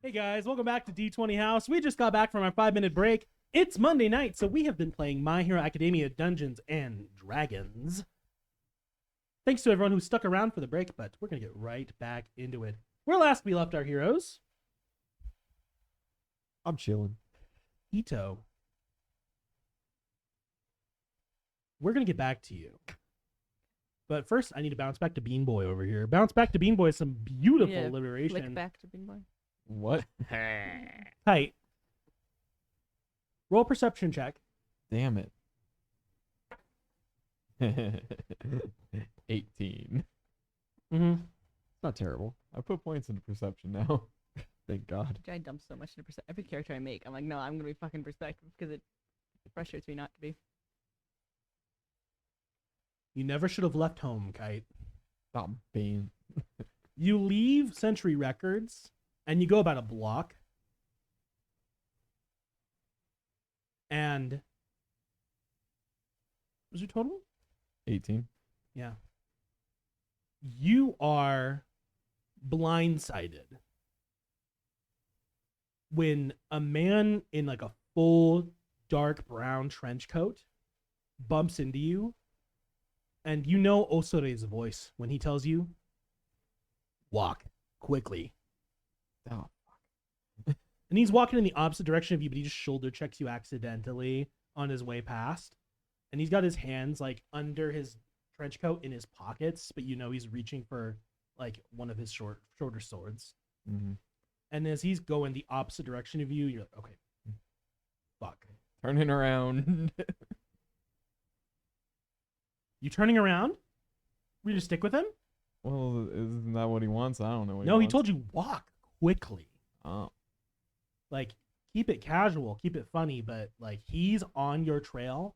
Hey guys, welcome back to D20 House. We just got back from our 5-minute break. It's Monday night, so we have been playing My Hero Academia Dungeons and Dragons. Thanks to everyone who stuck around for the break, but we're going to get right back into it. Where last we left our heroes, I'm chilling. Ito. We're going to get back to you. But first, I need to bounce back to Bean Boy over here. Bounce back to Bean Boy is some beautiful Yeah, liberation. Flick back to Bean Boy. What? Tight. Roll perception check. Damn it. 18. Mm-hmm. Not terrible. I put points into perception now. Thank God. I dump so much into every character I make. I'm like, no, I'm gonna be fucking perspective because it frustrates me not to be. You never should have left home, Kite. Stop being. You leave Century Records and you go about a block. And what was your total? 18. Yeah. You are blindsided when a man in like a full dark brown trench coat bumps into you, and you know Osore's voice when he tells you, walk quickly. Oh. And he's walking in the opposite direction of you, but he just shoulder checks you accidentally on his way past. And he's got his hands like under his trench coat in his pockets, but you know he's reaching for like one of his shorter swords. Mm-hmm. And as he's going the opposite direction of you, you're like, okay, fuck. Turning around. You turning around? We just stick with him? Well, isn't that what he wants? I don't know what No, he wants. told you walk quickly. Oh. Like, keep it casual, keep it funny, but like he's on your trail,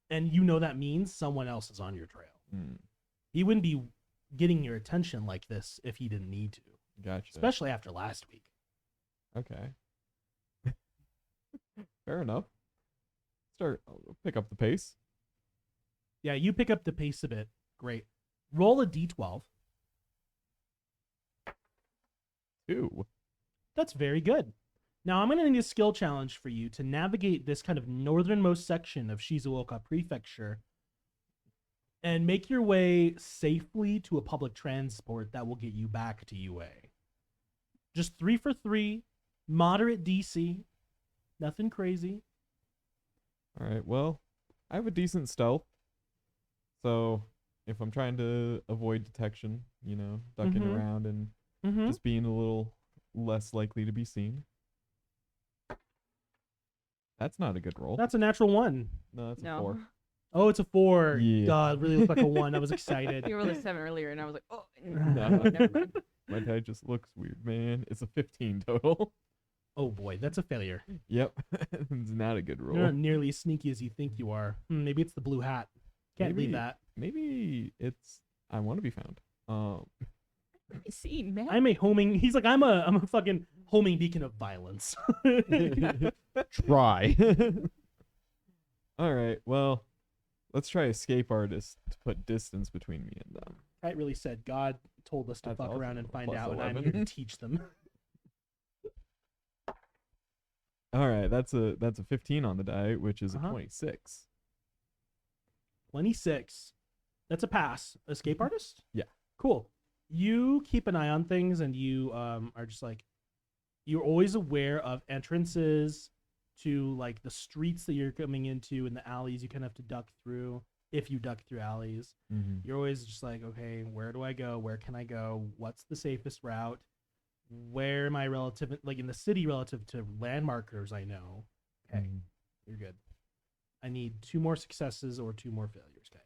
and you know that means someone else is on your trail. Mm. He wouldn't be getting your attention like this if he didn't need to, Gotcha. especially after last week. Okay. Fair enough. I'll pick up the pace. Yeah, you pick up the pace a bit. Great. Roll a d12. 2. That's very good. Now, I'm going to need a skill challenge for you to navigate this kind of northernmost section of Shizuoka Prefecture and make your way safely to a public transport that will get you back to UA. Just 3 for 3, moderate DC, nothing crazy. All right. Well, I have a decent stealth. So if I'm trying to avoid detection, ducking Mhm. around and Mm-hmm. just being a little less likely to be seen. That's not a good roll. That's a natural 1. No, that's a No. 4. Oh, it's a 4. Yeah. God, really looked like a 1. I was excited. You rolled a 7 earlier, and I was like, oh, No. never mind. My die just looks weird, man. It's a 15 total. Oh boy, that's a failure. Yep. It's not a good roll. You're not nearly as sneaky as you think you are. Maybe it's the blue hat. Can't leave Maybe- that. Maybe it's I want to be found. I see, man. I'm a homing. He's like, I'm a fucking homing beacon of violence. Try. All right. Well, let's try escape artist to put distance between me and them. Kite really said God told us to That's fuck also around and find plus out, and I'm 11. here to teach them. All right. That's a 15 on the die, which is Uh-huh. a 26. 26. That's a pass. Escape artist? Yeah. Cool. You keep an eye on things, and you are just like, you're always aware of entrances to like the streets that you're coming into and the alleys you kind of have to duck through if you duck through alleys. Mm-hmm. You're always just like, okay, where do I go? Where can I go? What's the safest route? Where am I relative, like in the city relative to landmarkers I know? Okay, you're good. I need 2 more successes or 2 more failures, okay?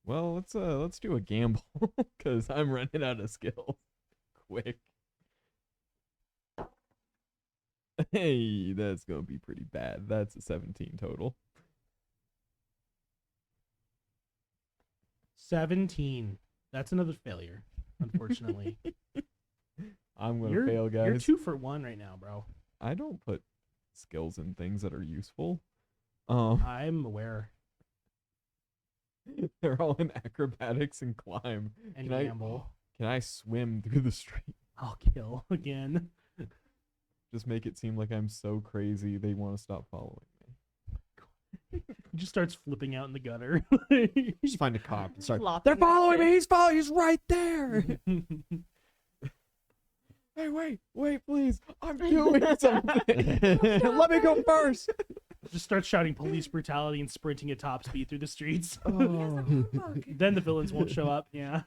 Well, let's do a gamble because I'm running out of skills. Quick. Hey, that's gonna be pretty bad. That's a 17 total. 17. That's another failure, unfortunately. I'm gonna you're, fail, guys. You're 2 for 1 right now, bro. I don't put skills in things that are useful. I'm aware. They're all in acrobatics and climb. And Can I- gamble. Can I swim through the street? I'll kill again. just make it seem like I'm so crazy they want to stop following me. He just starts flipping out in the gutter. Just find a cop and start. Flopping They're that following me. shit. He's right there. Hey, wait, please! I'm doing something. Let me go first. Just starts shouting police brutality and sprinting at top speed through the streets. Oh. Then the villains won't show up. Yeah.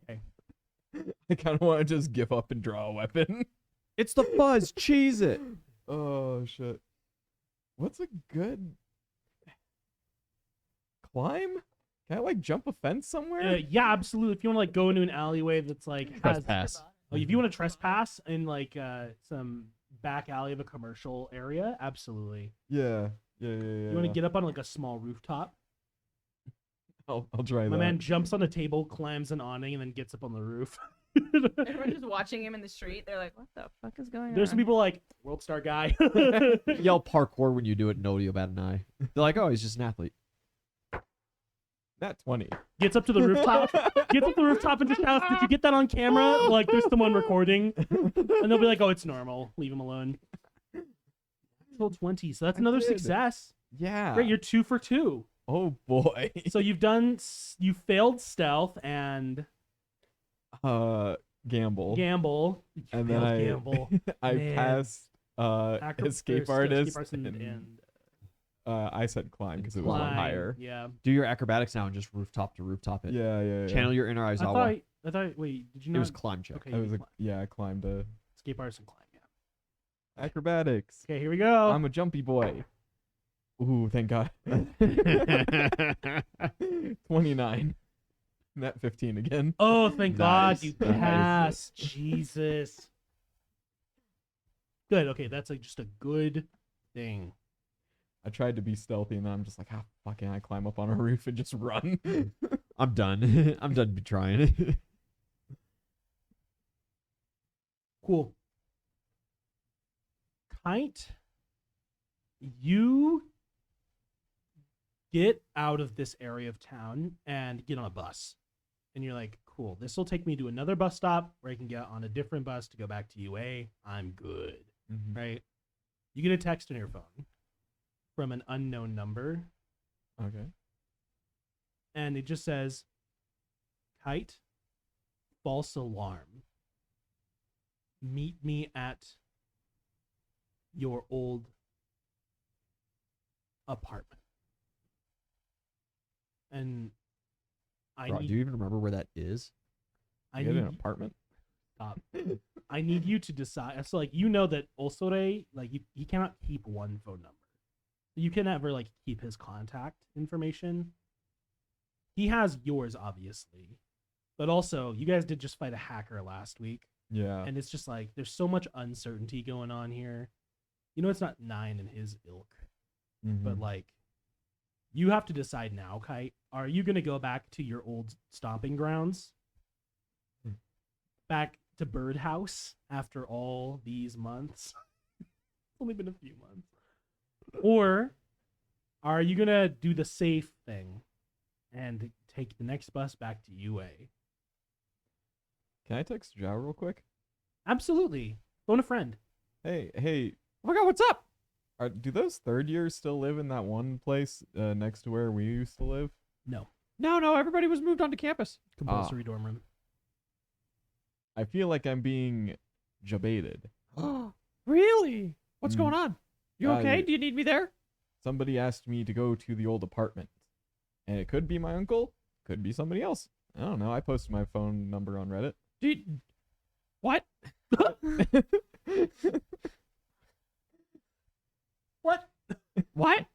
I kind of want to just give up and draw a weapon. It's the fuzz. Cheese it. Oh shit! What's a good climb? Can I like jump a fence somewhere? Yeah, absolutely. If you want to like go into an alleyway that's like has, Trespass. oh, if you want to trespass in like some back alley of a commercial area, absolutely. Yeah. You want to get up on like a small rooftop. I'll try My that. man jumps on a table, climbs an awning, and then gets up on the roof. Everyone's just watching him in the street. They're like, "What the fuck is going There's on?" some people like world star guy. Yell parkour when you do it. Nobody will bat an eye. They're like, oh, he's just an athlete. Nat 20. Gets up to the rooftop. Gets up the rooftop and just shouts, "Did you get that on camera?" Like there's someone recording, and they'll be like, "Oh, it's normal. Leave him alone." Total 20, so that's I another did. success. Yeah. Great, you're 2 for 2. Oh boy. So you failed stealth and Gamble. gamble. You And failed then gamble. I Man. passed escape artist. and I said climb because it was one climb. higher. Yeah. Do your acrobatics now and just rooftop to rooftop it. Yeah. Channel your inner I Aizawa. thought. Wait, did you It not? was climb check. Okay. I you was did like, yeah, I climbed a escape artist and climb. Yeah. acrobatics. Okay, here we go. I'm a jumpy boy. Ooh, thank God. 29. Net 15 again. Oh, thank God Nice. you Nice. passed. Jesus. Good. Okay, that's like just a good thing. I tried to be stealthy and then I'm just like, how fucking I climb up on a roof and just run. I'm done. I'm done be trying. Cool. Kite, you get out of this area of town and get on a bus. And you're like, cool, this will take me to another bus stop where I can get on a different bus to go back to UA. I'm good. Mhm. Right? You get a text on your phone from an unknown number, Okay. and it just says, Kite, false alarm. Meet me at your old apartment. And I Bro, need do you even remember where that is? I Get need an apartment. stop. I need you to decide. So like you know that Osore, like he cannot keep one phone number. You can never like keep his contact information. He has yours obviously. But also, you guys did just fight a hacker last week. Yeah. And it's just like there's so much uncertainty going on here. You know, it's not 9 in his ilk, but Mhm. like you have to decide now, Kite. Are you gonna go back to your old stomping grounds? Hmm. Back to Birdhouse after all these months? It's only been a few months. Or are you gonna do the safe thing and take the next bus back to UA? Can I text Zhao real quick? Absolutely. Phone a friend. Hey. Oh my God, what's up? Do those third years still live in that one place next to where we used to live? No. No, everybody was moved onto campus. Compulsory dorm room. I feel like I'm being jebaited. Really? What's Mm. going on? You Uh, okay? y- Do you need me there? Somebody asked me to go to the old apartment. And it could be my uncle, could be somebody else. I don't know. I posted my phone number on Reddit. What? What? What?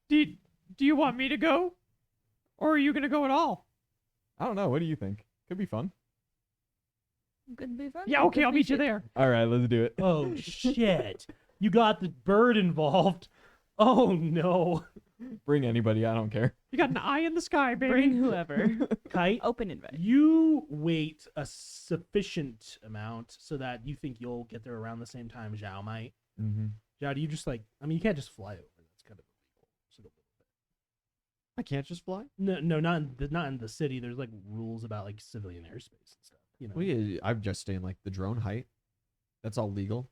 Do you want me to go? Or are you gonna go at all? I don't know. What do you think? Could be fun. Could be fun. Yeah, okay, Could I'll be meet you shit. there. All right, let's do it. Oh shit. You got the bird involved. Oh no. Bring anybody. I don't care. You got an eye in the sky, baby. Bring whoever. Kite, Open invite. you wait a sufficient amount so that you think you'll get there around the same time Zhao might. Mm-hmm. Zhao, do you just like, I mean, you can't just fly over. That's kind of illegal. So don't- I can't just fly. No, not in the city. There's like rules about like civilian airspace and stuff. you know. Well, yeah, I'm just staying like the drone height. That's all legal.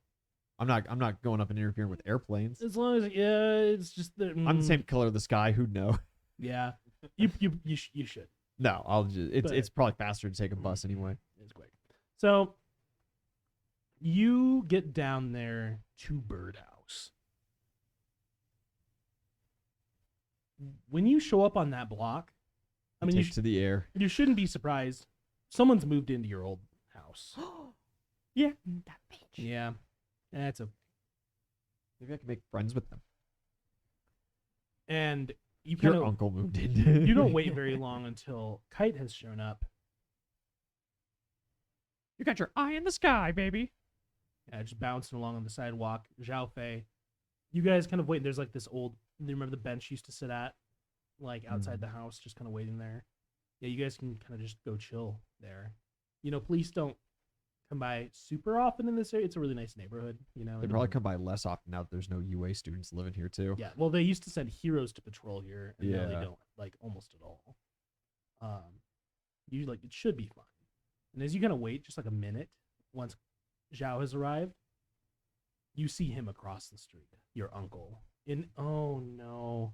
I'm not going up and interfering with airplanes. As long as it's just that I'm the same color of the sky. Who'd know? Yeah, you should. No, I'll just. But- It's probably faster to take a bus anyway. It's quick. So you get down there to Birdhouse. When you show up on that block, I mean, Take to the air. you shouldn't be surprised. Someone's moved into your old house. Yeah, that bitch. Yeah, that's a Maybe I can make friends with them. and you Your kind of uncle moved in. you don't wait very long until Kite has shown up. You got your eye in the sky, baby. Yeah, just bouncing along on the sidewalk. Zhao Fei, you guys kind of wait. There's like this old. You remember the bench you used to sit at, like outside the house, just kind of waiting there. Yeah, you guys can kind of just go chill there. You know, police don't come by super often in this area. It's a really nice neighborhood. You know, They and- probably come by less often now that there's no UA students living here too. Yeah, well, they used to send heroes to patrol here, and now they Yeah. don't, like almost at all. You like it should be fun. And as you kind of wait, just like a minute, once Zhao has arrived, you see him across the street. Your uncle. Oh no!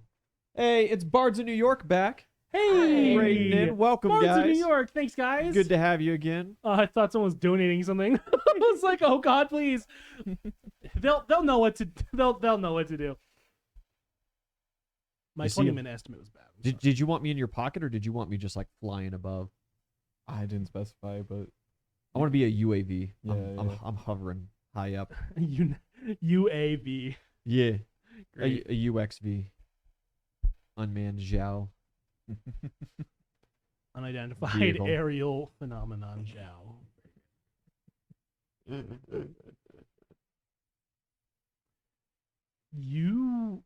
Hey, it's Bards of New York back. Hey, Raiding in. Welcome, Bards guys. of New York. Thanks, guys. Good to have you again. I thought someone was donating something. I was like, oh God, please. They'll know what to they'll know what to do. My You see 20-minute estimate was bad. I'm sorry. Did you want me in your pocket or did you want me just like flying above? I didn't specify, but I want to be a UAV. Yeah, I'm, yeah. I'm hovering high up. UAV. Yeah, Great. a UXV. Unmanned Zhao. Unidentified Vehicle. aerial phenomenon, Zhao. You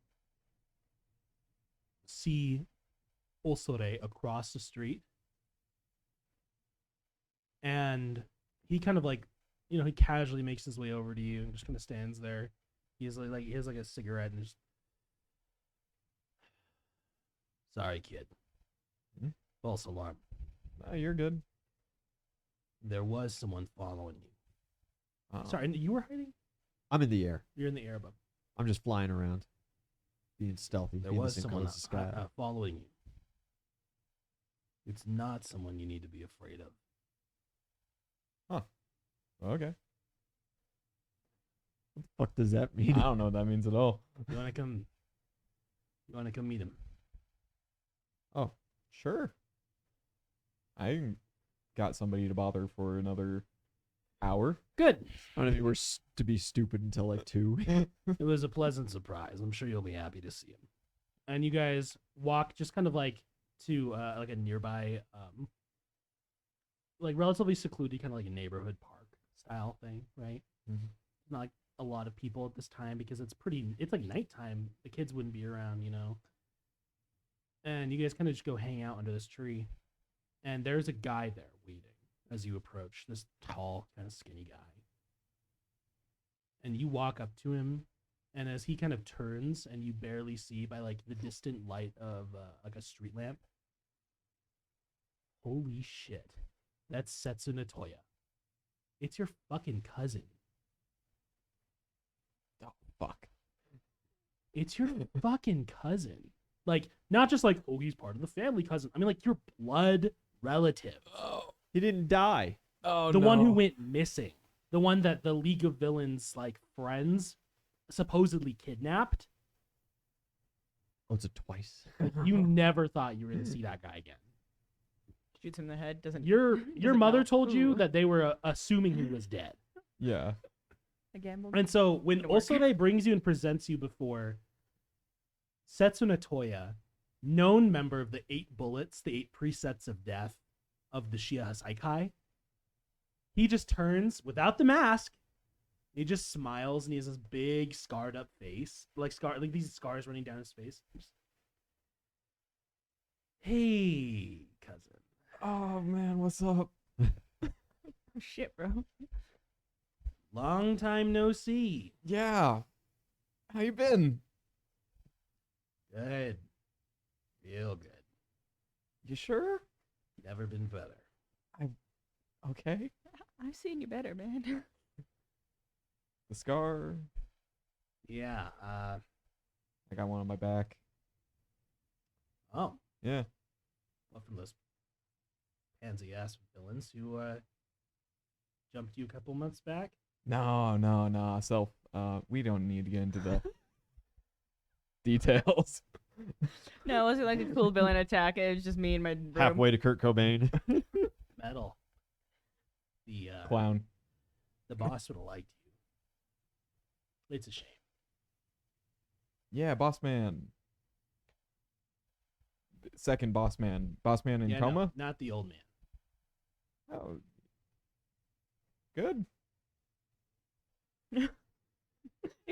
see Osore across the street, and he kind of like, you know, he casually makes his way over to you and just kind of stands there. He has he has like a cigarette and just, sorry, kid. Hmm? False alarm. no, you're good. There was someone following you. Oh. Sorry, and you were hiding? I'm in the air. You're in the air above. I'm just flying around, being stealthy. There being was the same color someone as the sky. following you. It's not someone you need to be afraid of. Okay. What the fuck does that mean? I don't know what that means at all. You wanna come? You wanna come meet him? Oh, sure. I ain't got somebody to bother for another hour. Good. None of you were to be stupid until like 2. It was a pleasant surprise. I'm sure you'll be happy to see him. And you guys walk just kind of like to like a nearby, like relatively secluded, kind of like a neighborhood park style thing, right? Mhm. Not like a lot of people at this time because it's like nighttime. The kids wouldn't be around, you know. And you guys kind of just go hang out under this tree. And there's a guy there waiting as you approach, this tall, kind of skinny guy. And you walk up to him, and as he kind of turns and you barely see by like the distant light of like a street lamp, holy shit, that's Setsu Natoya. It's your fucking cousin. Oh, fuck. It's your fucking cousin. Like, not just like, oh, he's part of the family cousin. I mean, like, your blood relative. Oh, He didn't die. oh The one who went missing. The one that the League of Villains, like, friends supposedly kidnapped. Oh, it's a twice. Like, you never thought you were going to see that guy again. Shoots him in the head. Doesn't. Your doesn't mother know. told you Ooh. that they were assuming he was dead. Yeah. I gambled. And so when Didn't work. Osore brings you and presents you before Setsu Natoya, known member of the 8 bullets, the 8 presets of death of the Shia Hasaikai, he just turns without the mask. He just smiles and he has this big scarred up face, like these scars running down his face. Hey, cousin. Oh man, what's up? Oh, shit, bro. Long time no see. Yeah. How you been? Good. Real good. You sure? Never been better. Okay. I've seen you better, man. The scar. Yeah. I got one on my back. Oh, Yeah. well, from those pansy ass villains who jumped you a couple months back. No. Self. We don't need to get into the details. No, it wasn't like a cool villain attack. It was just me in my room. Halfway to Kurt Cobain. Metal. The Clown. the boss would have liked you. It's a shame. Yeah, boss man. Second boss man. Boss man in Yeah, coma. no, not the old man. Oh. Good. He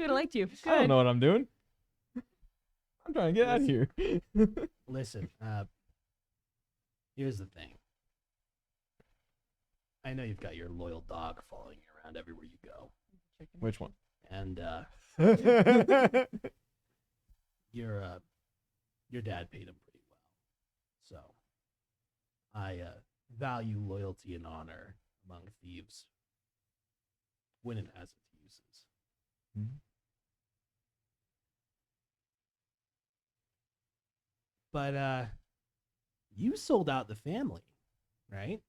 would have liked you. I don't Good. know what I'm doing. I'm trying to get out of here. Listen, here's the thing. I know you've got your loyal dog following you around everywhere you go, Which one? and your dad paid him pretty well, so I value loyalty and honor among thieves when it has its uses. Mhm. But you sold out the family, right?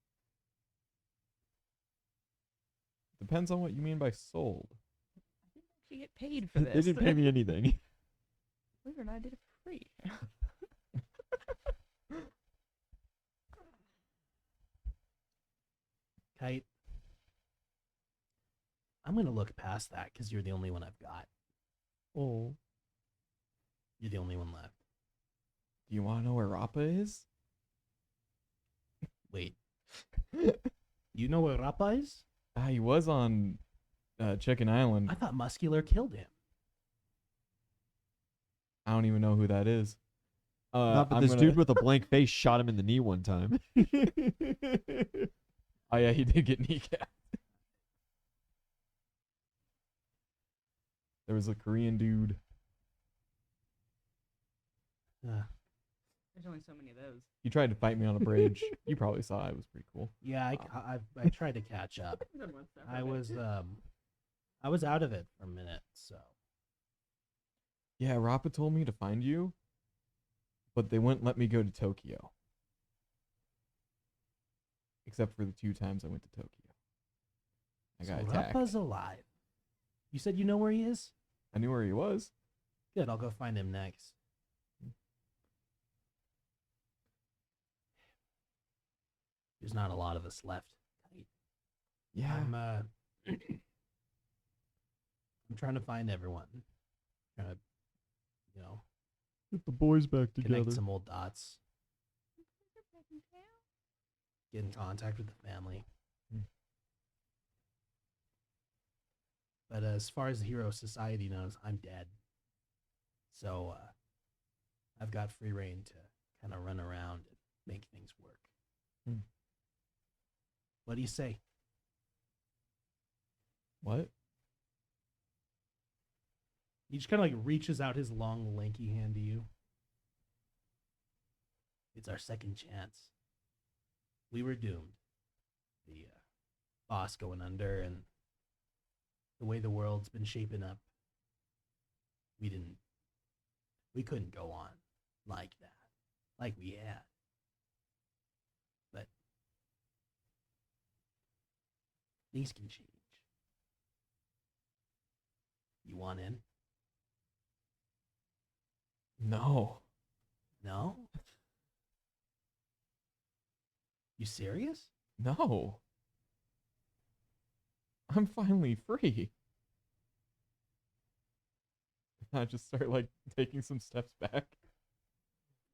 Depends on what you mean by sold. You get paid for They this. didn't pay me anything. Believe it or not, I did it for free. Kite. I'm gonna look past that because you're the only one I've got. Oh. You're the only one left. Do you want to know where Rappa is? Wait. You know where Rappa is? He was on Chicken Island. I thought Muscular killed him. I don't even know who that is. Not but I'm this gonna- dude with a blank face shot him in the knee one time. Oh yeah, he did get kneecapped. There was a Korean dude. There's only so many of those. He tried to fight me on a bridge. You probably saw it. It was pretty cool. Yeah, I tried to catch up. I was out of it for a minute, so Yeah, Rappa told me to find you, but they wouldn't let me go to Tokyo. Except for the 2 times I went to Tokyo. I got so attacked. Rappa's alive. You said you know where he is? I knew where he was. Good, I'll go find him next. There's not a lot of us left. Yeah. I'm trying to find everyone. Trying to, Get the boys back connect some old dots. Get in contact with the family. Hmm. But as far as the Hero Society knows, I'm dead. So I've got free reign to kind of run around and make things work. Hmm. What do you say? What? He just kind of like reaches out his long, lanky hand to you. It's our second chance. We were doomed. The boss going under and the way the world's been shaping up. We couldn't go on like that, like we had. But things can change. You want in? No. No? You serious? No. I'm finally free. I just start like taking some steps back.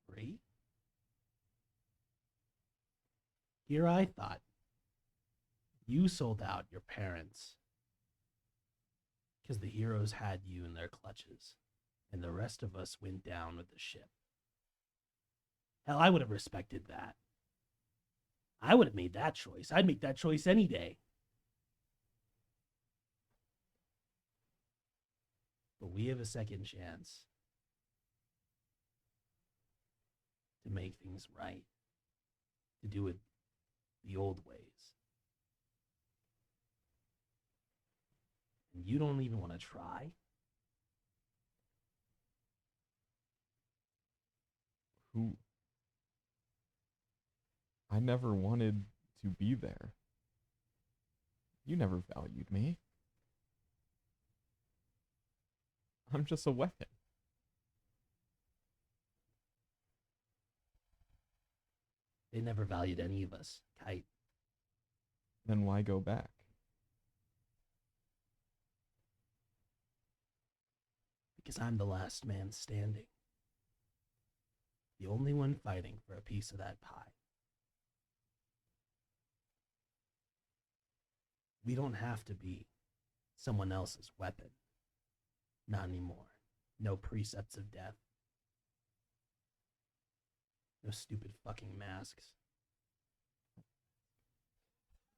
Free? Here I thought you sold out your parents because the heroes had you in their clutches and the rest of us went down with the ship. Hell, I would have respected that. I would have made that choice. I'd make that choice any day. But we have a second chance to make things right, to do it the old ways. And you don't even want to try? Who? I never wanted to be there. You never valued me. I'm just a weapon. They never valued any of us, Kite. Then why go back? Because I'm the last man standing. The only one fighting for a piece of that pie. We don't have to be someone else's weapon. Not anymore. No precepts of death. No stupid fucking masks.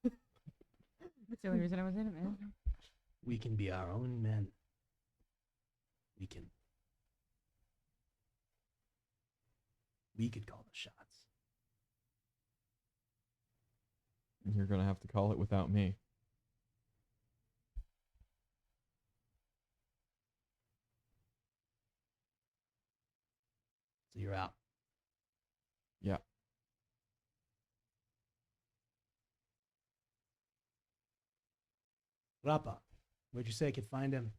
That's the only reason I was in it, man. We can be our own men. We could call the shots. You're gonna have to call it without me. So you're out. Yeah. Rapa, where'd you say I could find him?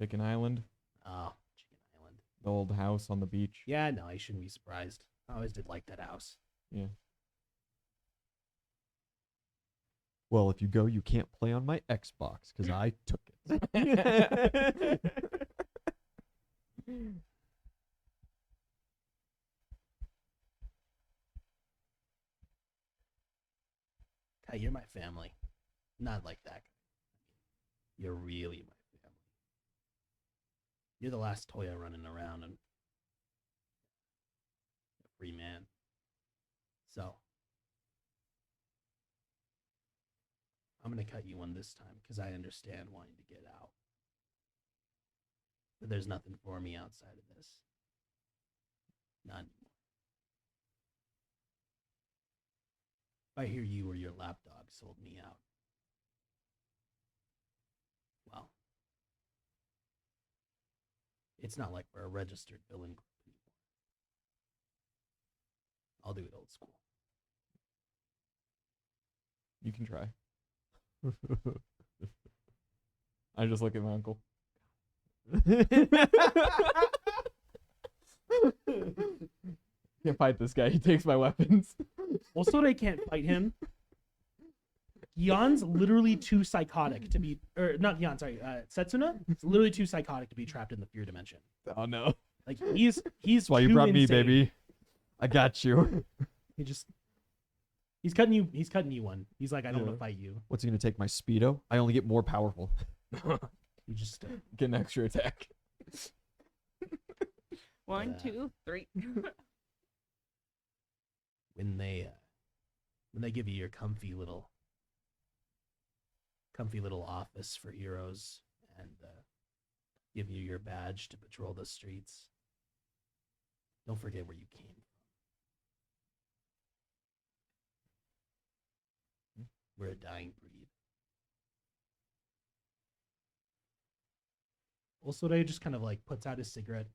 Chicken Island, Oh, Chicken Island. the old house on the beach. Yeah, no, you shouldn't be surprised. I always did like that house. Yeah. Well, if you go, you can't play on my Xbox because I took it. Hey, you're my family. Not like that. You're really my family. You're the last Toya running around and a free man. So, I'm going to cut you one this time because I understand wanting to get out. But there's nothing for me outside of this. None. If I hear you or your lapdog sold me out, well, it's not like we're a registered villain group anymore. I'll do it old school. You can try. I just look at my uncle. Can't fight this guy. He takes my weapons. Also, they can't fight him. Yon's literally too psychotic to be, or not Yon, sorry, Setsuna is literally too psychotic to be trapped in the fear dimension. Oh no. Like he's That's why you too brought me, insane. baby. I got you. He's cutting you one. He's like, I don't want Yeah. to fight you. What's he gonna take? My speedo? I only get more powerful. You just Get an extra attack. One, Yeah. 2, 3. when they give you your comfy little office for heroes and give you your badge to patrol the streets, don't forget where you came from. We're a dying breed. Also, they just kind of like puts out his cigarette.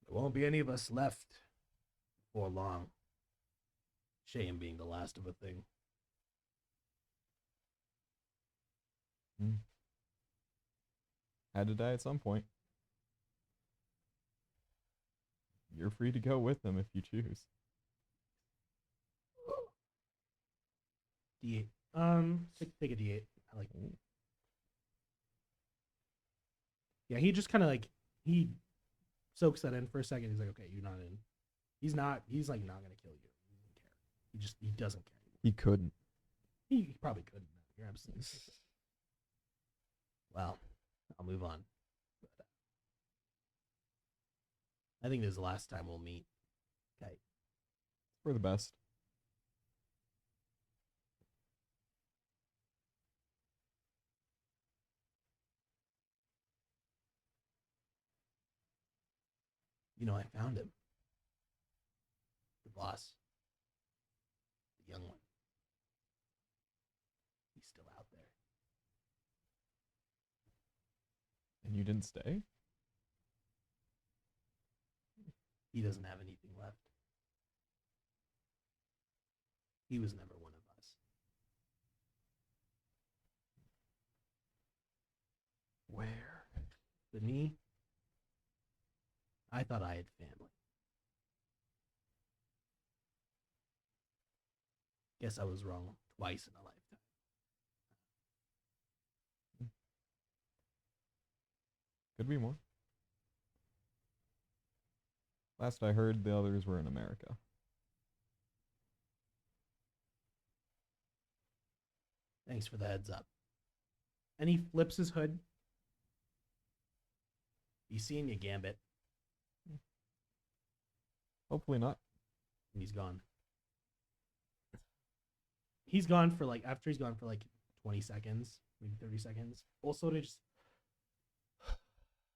There won't be any of us left before long. Shame being the last of a thing. Had to die at some point. You're free to go with them if you choose. D8. Take a D8. I like. Yeah, he just kind of like he soaks that in for a second. He's like, okay, you're not in. He's not. He's like not gonna kill you. He doesn't care. He doesn't care. He couldn't. He probably couldn't. You're absolutely. Well, I'll move on. But, I think this is the last time we'll meet. Okay. For the best. You know, I found him. The boss. The young one. He's still out there. And you didn't stay? He doesn't have anything left. He was never one of us. Where? But me, I thought I had family. Guess I was wrong twice in a lifetime. Could be more. Last I heard, the others were in America. Thanks for the heads up. And he flips his hood. Be seeing you, Gambit. Hopefully not. And he's gone. He's gone for like, after he's gone for like 20 seconds, maybe 30 seconds. Also, to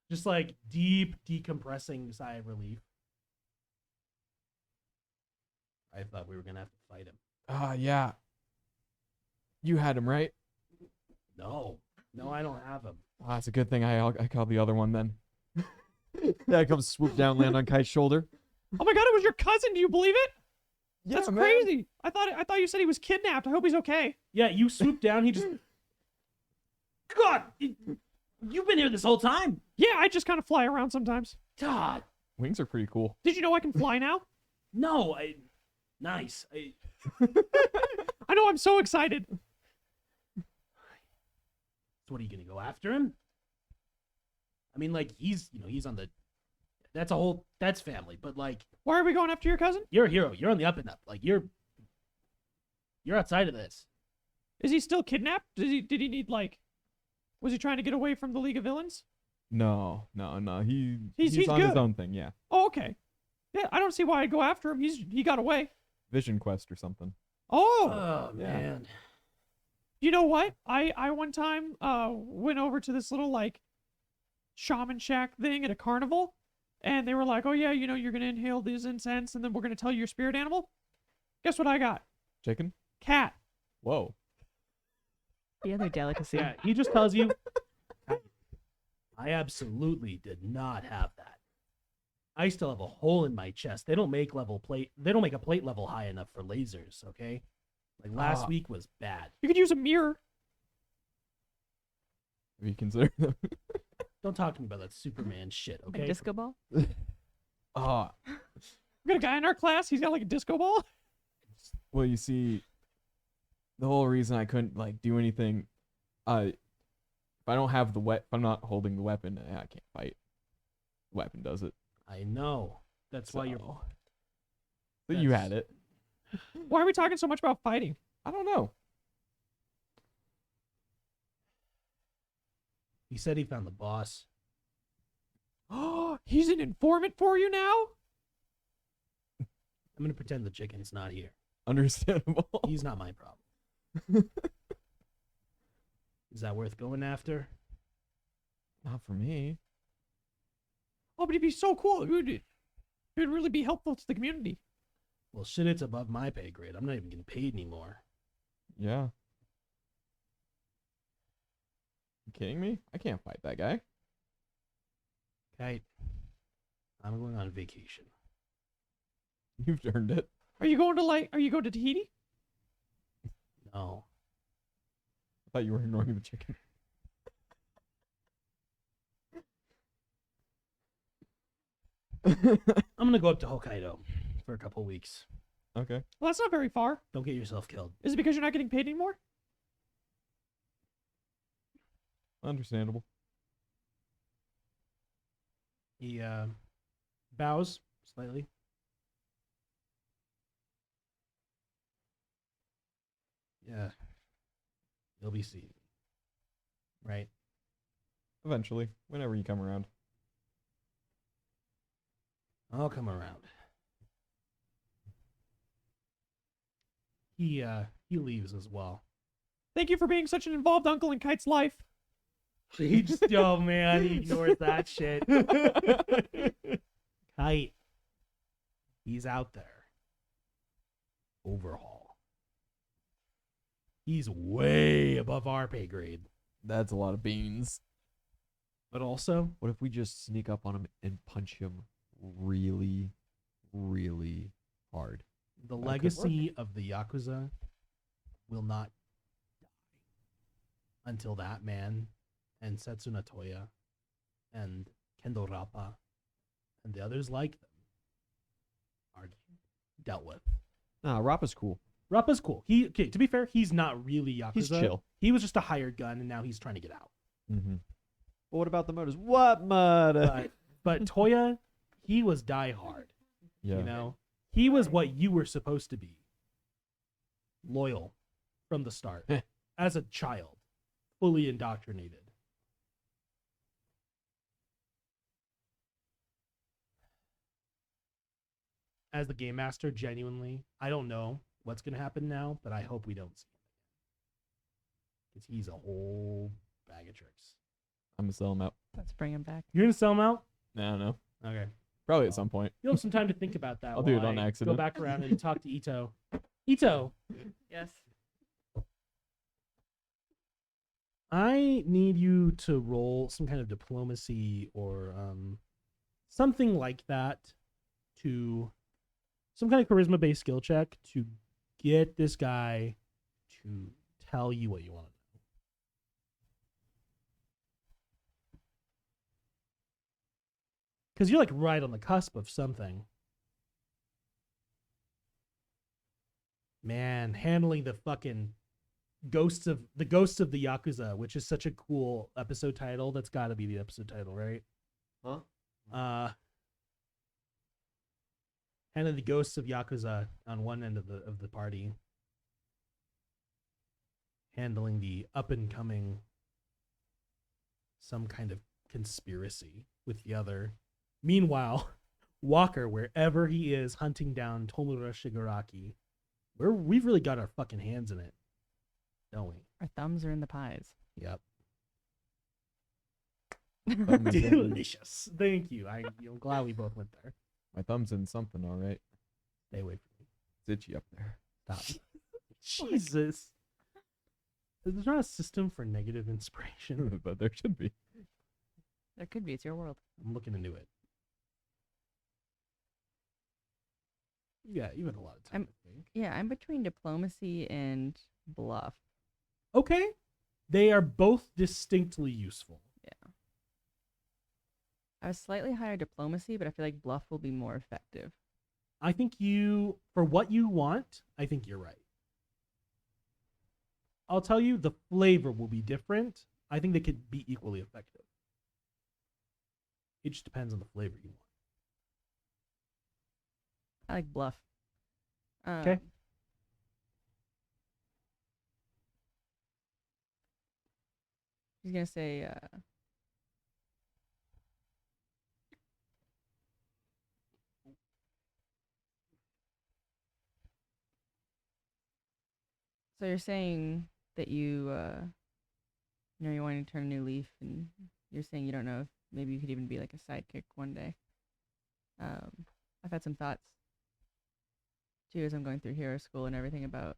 just like deep decompressing sigh of relief. I thought we were gonna have to fight him. Yeah. You had him, right? No, I don't have him. Ah, it's a good thing I called the other one then. Yeah, come swoop down, land on Kite's shoulder. Oh my god, it was your cousin. Do you believe it? Yeah, That's man. crazy. I thought you said he was kidnapped. I hope he's okay. Yeah, you swoop down. He just. God, you've been here this whole time. Yeah, I just kind of fly around sometimes. God, Wings are pretty cool. Did you know I can fly now? no, nice. I know, I'm so excited. So what are you gonna go after him? I mean, like he's on the. That's family, but like Why are we going after your cousin? you're a hero. You're on the up and up. Like you're outside of this. Is he still kidnapped? Did he need like was he trying to get away from the League of Villains? No. He's He's on his good. own thing, yeah. Oh, okay. Yeah, I don't see why I'd go after him. He got away. Vision quest or something. Oh, Oh yeah. man. you know what? I one time went over to this little like shaman shack thing at a carnival, and they were like, "Oh yeah, you're gonna inhale this incense, and then we're gonna tell you your spirit animal." Guess what I got? Chicken? Cat. Whoa. The other delicacy. Yeah, he just tells you. I absolutely did not have that. I still have a hole in my chest. They don't make a plate level high enough for lasers, okay? Like last Ah. week was bad. You could use a mirror. Have you considered them? Don't talk to me about that Superman shit, A okay? disco ball? Ah. We got a guy in our class. He's got like a disco ball. Well, you see, the whole reason I couldn't like do anything, if I don't have if I'm not holding the weapon, I can't fight. The weapon does it. I know. That's why you're. So you had it. Why are we talking so much about fighting? I don't know. He said he found the boss. Oh, he's an informant for you now? I'm gonna pretend the chicken's not here. Understandable. He's not my problem. Is that worth going after? Not for me. Oh, but it'd be so cool. It would really be helpful to the community. Well, shit, it's above my pay grade. I'm not even getting paid anymore. Yeah. You kidding me? I can't fight that guy. Kite, I'm going on vacation. You've earned it. Are you going to Tahiti? No. I thought you were ignoring the chicken. I'm gonna go up to Hokkaido for a couple weeks. Okay. Well, that's not very far. Don't get yourself killed. Is it because you're not getting paid anymore? Understandable. He bows slightly. Yeah. You'll be seeing me. Right? Eventually, whenever you come around. I'll come around. He leaves as well. Thank you for being such an involved uncle in Kite's life. He just, oh man, he ignores that shit. Kite. He's out there. Overhaul. He's way above our pay grade. That's a lot of beans. But also, What if we just sneak up on him and punch him really, really hard? the could legacy of the Yakuza will not die until that man and Setsuna Toya and Kendo Rappa and the others like them are dealt with. Nah, Rappa's cool. Rappa's cool. To be fair, he's not really Yakuza. He's chill. He was just a hired gun, and now he's trying to get out. Mm-hmm. But what about the motors? What motor? But Toya, he was die hard. Yeah. You know, he was what you were supposed to be. Loyal from the start, as a child, fully indoctrinated. As the game master, genuinely, I don't know what's gonna happen now, but I hope we don't see him because he's a whole bag of tricks. I'm gonna sell him out. Let's bring him back. You're gonna sell him out? I don't know. Okay. Probably at some point. You'll have some time to think about that. I'll do while it on I accident. Go back around and talk to Ito. Ito, Yes. I need you to roll some kind of diplomacy or something like that, to some kind of charisma based skill check to get this guy to tell you what you want to know. Because you're like right on the cusp of something. Man, handling the fucking ghosts of the Yakuza, which is such a cool episode title. That's got to be the episode title, right? Huh? Handling the ghosts of Yakuza on one end of the party, handling the up and coming some kind of conspiracy with the other. Meanwhile, Walker, wherever he is hunting down Tomura Shigaraki, we've really got our fucking hands in it, don't we? Our thumbs are in the pies. Yep. Thumbs in- Delicious. Thank you. I'm glad we both went there. My thumb's in something, all right. Stay away from me. It's itchy up there. Stop. Jesus. There's not a system for negative inspiration. But there should be. There could be. It's your world. I'm looking into it. Yeah, you had a lot of time, I think. Yeah, I'm between diplomacy and bluff. Okay. They are both distinctly useful. Yeah. I was slightly higher diplomacy, but I feel like bluff will be more effective. I think for what you want, I think you're right. I'll tell you, the flavor will be different. I think they could be equally effective. It just depends on the flavor you want. I like bluff. Okay. He's gonna say, so you're saying that you you're wanting to turn a new leaf, and you're saying you don't know if maybe you could even be like a sidekick one day. I've had some thoughts too as I'm going through hero school and everything about,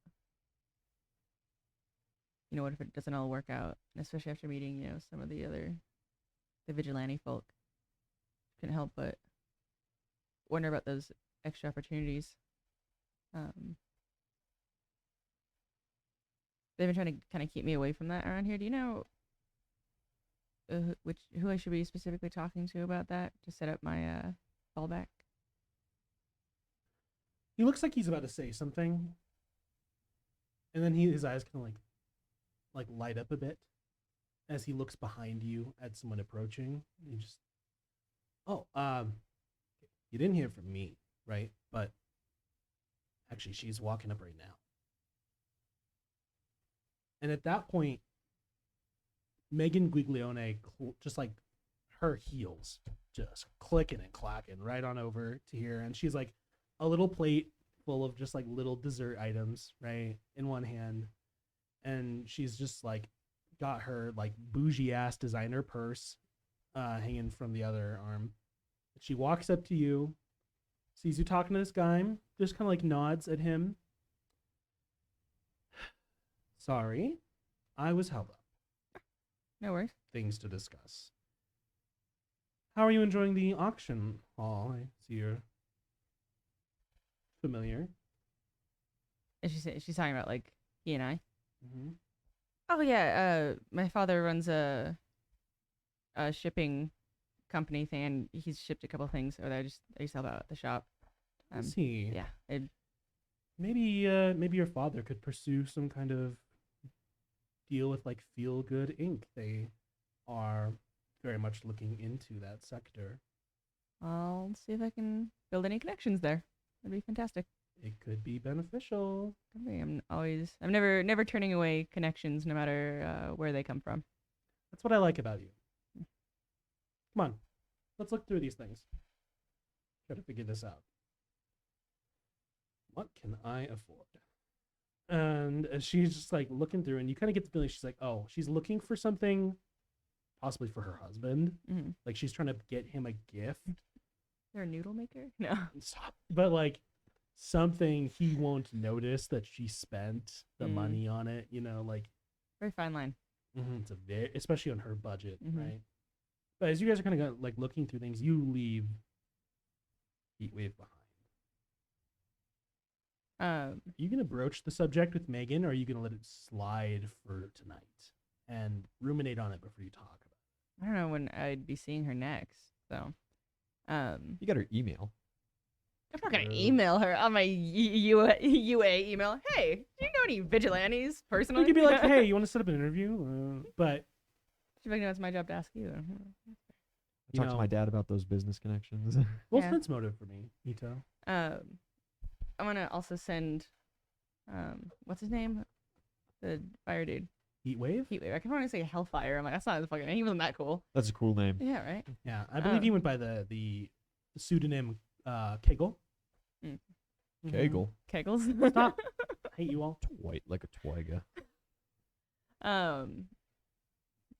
what if it doesn't all work out, and especially after meeting, some of the vigilante folk. Couldn't help but wonder about those extra opportunities. They've been trying to kind of keep me away from that around here. Do you know who I should be specifically talking to about that to set up my fallback? He looks like he's about to say something, and then his eyes kind of like light up a bit as he looks behind you at someone approaching. You just, you didn't hear from me, right? But actually, she's walking up right now. And at that point, Megan Guiglione, just like her heels, just clicking and clacking right on over to here. And she's like a little plate full of just like little dessert items, right, in one hand. And she's just like got her like bougie ass designer purse hanging from the other arm. She walks up to you, sees you talking to this guy, just kind of like nods at him. Sorry, I was held up. No worries. Things to discuss. How are you enjoying the auction hall? I see you're familiar. And she's talking about like he and I. Mm-hmm. Oh yeah, my father runs a shipping company thing, and he's shipped a couple things over there. I used to help out at the shop. I see. Yeah, it, Maybe your father could pursue some kind of deal with like Feel Good Inc. They are very much looking into that sector. I'll see if I can build any connections there. That'd be fantastic. It could be beneficial. I'm never turning away connections, no matter where they come from. That's what I like about you. Come on, let's look through these things. Try to figure this out. What can I afford? And she's just like looking through, and you kind of get the feeling she's like, oh, she's looking for something, possibly for her husband. Mm-hmm. Like she's trying to get him a gift. They're a noodle maker? No. But like something he won't notice that she spent the Mm. money on it, like Very fine line. it's a very, especially on her budget, Mhm. right? But as you guys are kind of like looking through things, you leave Heatwave behind. Are you gonna broach the subject with Megan, or are you gonna let it slide for tonight and ruminate on it before you talk about I don't know when I'd be seeing her next, so You got her email. I'm not gonna True. email her on my UA email. Hey, do you know any vigilantes it? personally? You could be like, hey, you want to set up an interview? But She's like, no, it's my job to ask you. I You talked to know- my dad about those business connections. what's Yeah. sense motive for me, Ito? I'm gonna also send, what's his name? The fire dude. Heatwave? Heatwave. I can want to say Hellfire. I'm like, that's not his fucking name. He wasn't that cool. That's a cool name. Yeah, right. Yeah, I believe he Oh. went by the pseudonym Kegel. Mm. Mhm. Kegel. Kegels. Stop. I hate you all. White like a twiga.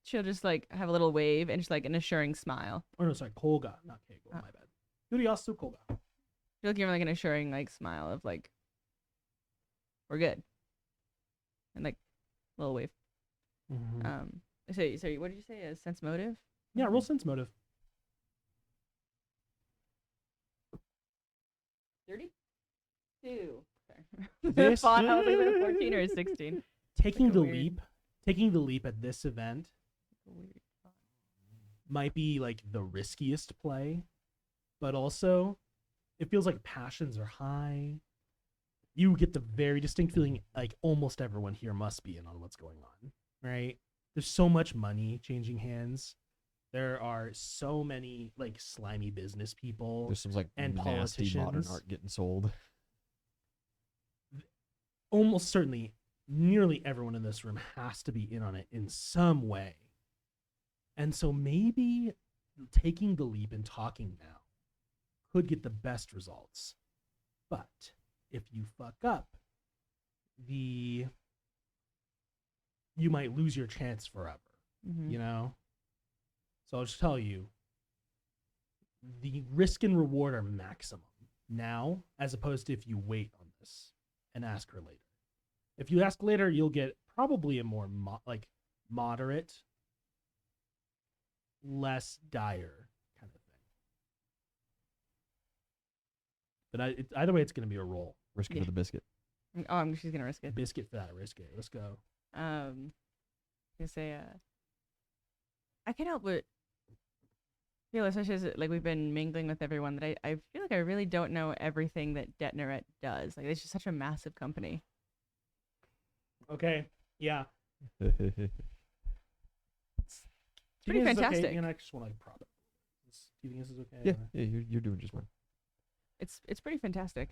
She'll just like have a little wave and just like an assuring smile. Oh no, sorry, Kolga, not Kegel. Oh. My bad. Yuriyasu Kolga. She'll give him like an assuring like smile of like, we're good. And like, little wave. Mhm. So what did you say? A sense motive? Yeah, roll sense motive. 32. Sorry. This- Font, I was like, is it a 14 or a 16? Taking Like a the weird- leap at this event might be like the riskiest play, but also it feels like passions are high. You get the very distinct feeling like almost everyone here must be in on what's going on, right? There's so much money changing hands. There are so many like slimy business people. There's some like And nasty modern politicians. art getting sold. Almost certainly nearly everyone in this room has to be in on it in some way. And so maybe taking the leap and talking now could get the best results. But if you fuck up, you might lose your chance forever, Mm-hmm. you know? So I'll just tell you, the risk and reward are maximum now, as opposed to if you wait on this and ask her later. If you ask later, you'll get probably a more moderate, less dire kind of thing. But either way, it's going to be a roll. Risk it Yeah. for the biscuit. She's gonna risk it. Biscuit for that, risk it. Let's go. Gonna say, I can't help but feel, especially as like we've been mingling with everyone, that I feel like I really don't know everything that Detnerette does. Like, it's just such a massive company. Okay. Yeah. Pretty Do you think this is fantastic. Okay? And I just want to like prop it. Do you think this is okay? Yeah, yeah, you're doing just fine. It's pretty fantastic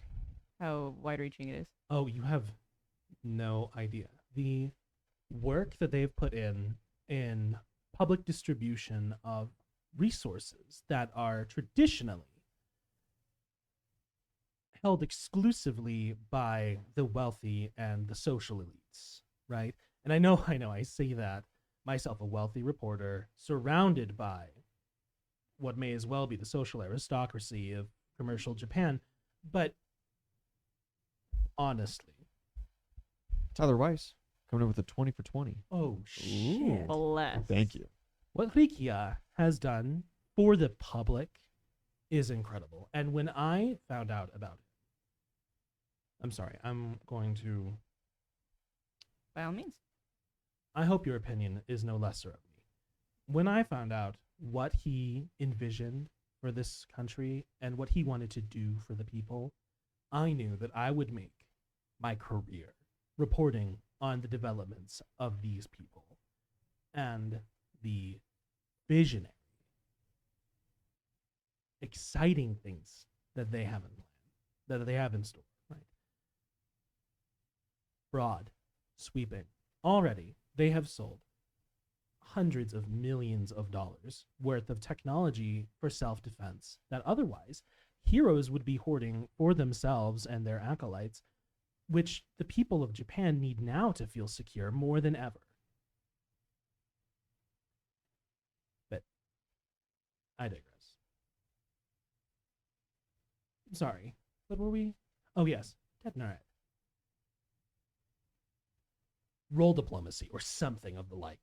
how wide-reaching it is. Oh, you have no idea. The work that they've put in public distribution of resources that are traditionally held exclusively by the wealthy and the social elites, right? And I know, I say that myself, a wealthy reporter, surrounded by what may as well be the social aristocracy of commercial Japan, but honestly, Tyler Weiss coming in with a 20 for 20. oh shit. Bless. Thank you. What Rikia has done for the public is incredible. And when I found out about it, I'm sorry, I'm going to. By all means. I hope your opinion is no lesser of me. When I found out what he envisioned for this country and what he wanted to do for the people, I knew that I would make my career reporting on the developments of these people and the visionary, exciting things that they have in plan, that they have in store, right? Broad, sweeping. Already, they have sold hundreds of millions of dollars worth of technology for self-defense that otherwise heroes would be hoarding for themselves and their acolytes, which the people of Japan need now to feel secure more than ever. But I digress. Sorry, what were we? Oh yes, Tetnaret. Roll diplomacy or something of the like.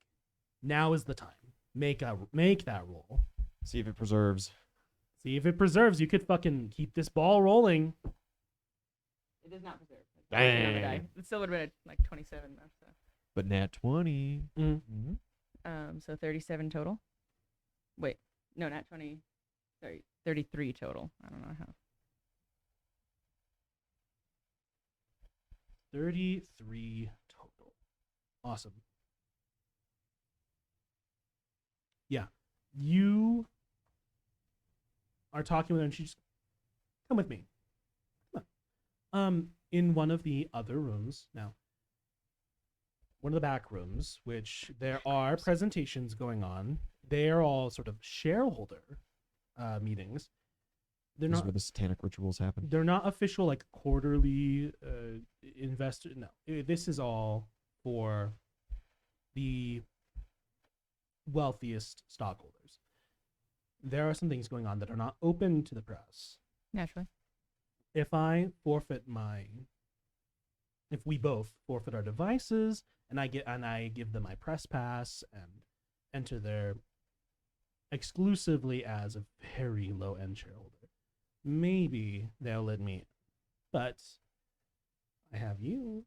Now is the time. Make that roll. See if it preserves. See if it preserves. You could fucking keep this ball rolling. It does not preserve. Dang. It still would have been like 27 though. So. But nat 20. So 37 total. Wait, no, not 20. Sorry, 33 total. I don't know how. 33 total. Awesome. Yeah. You are talking with her and she's, come with me. Come on. In one of the other rooms now, one of the back rooms, which there are presentations going on. They are all sort of shareholder meetings. They're This is not where the satanic rituals happen. they're not official like quarterly investor. No, this is all for the wealthiest stockholders. There are some things going on that are not open to the press. Naturally. If we both forfeit our devices and I give them my press pass and enter there exclusively as a very low end shareholder, maybe they'll let me in. But I have you,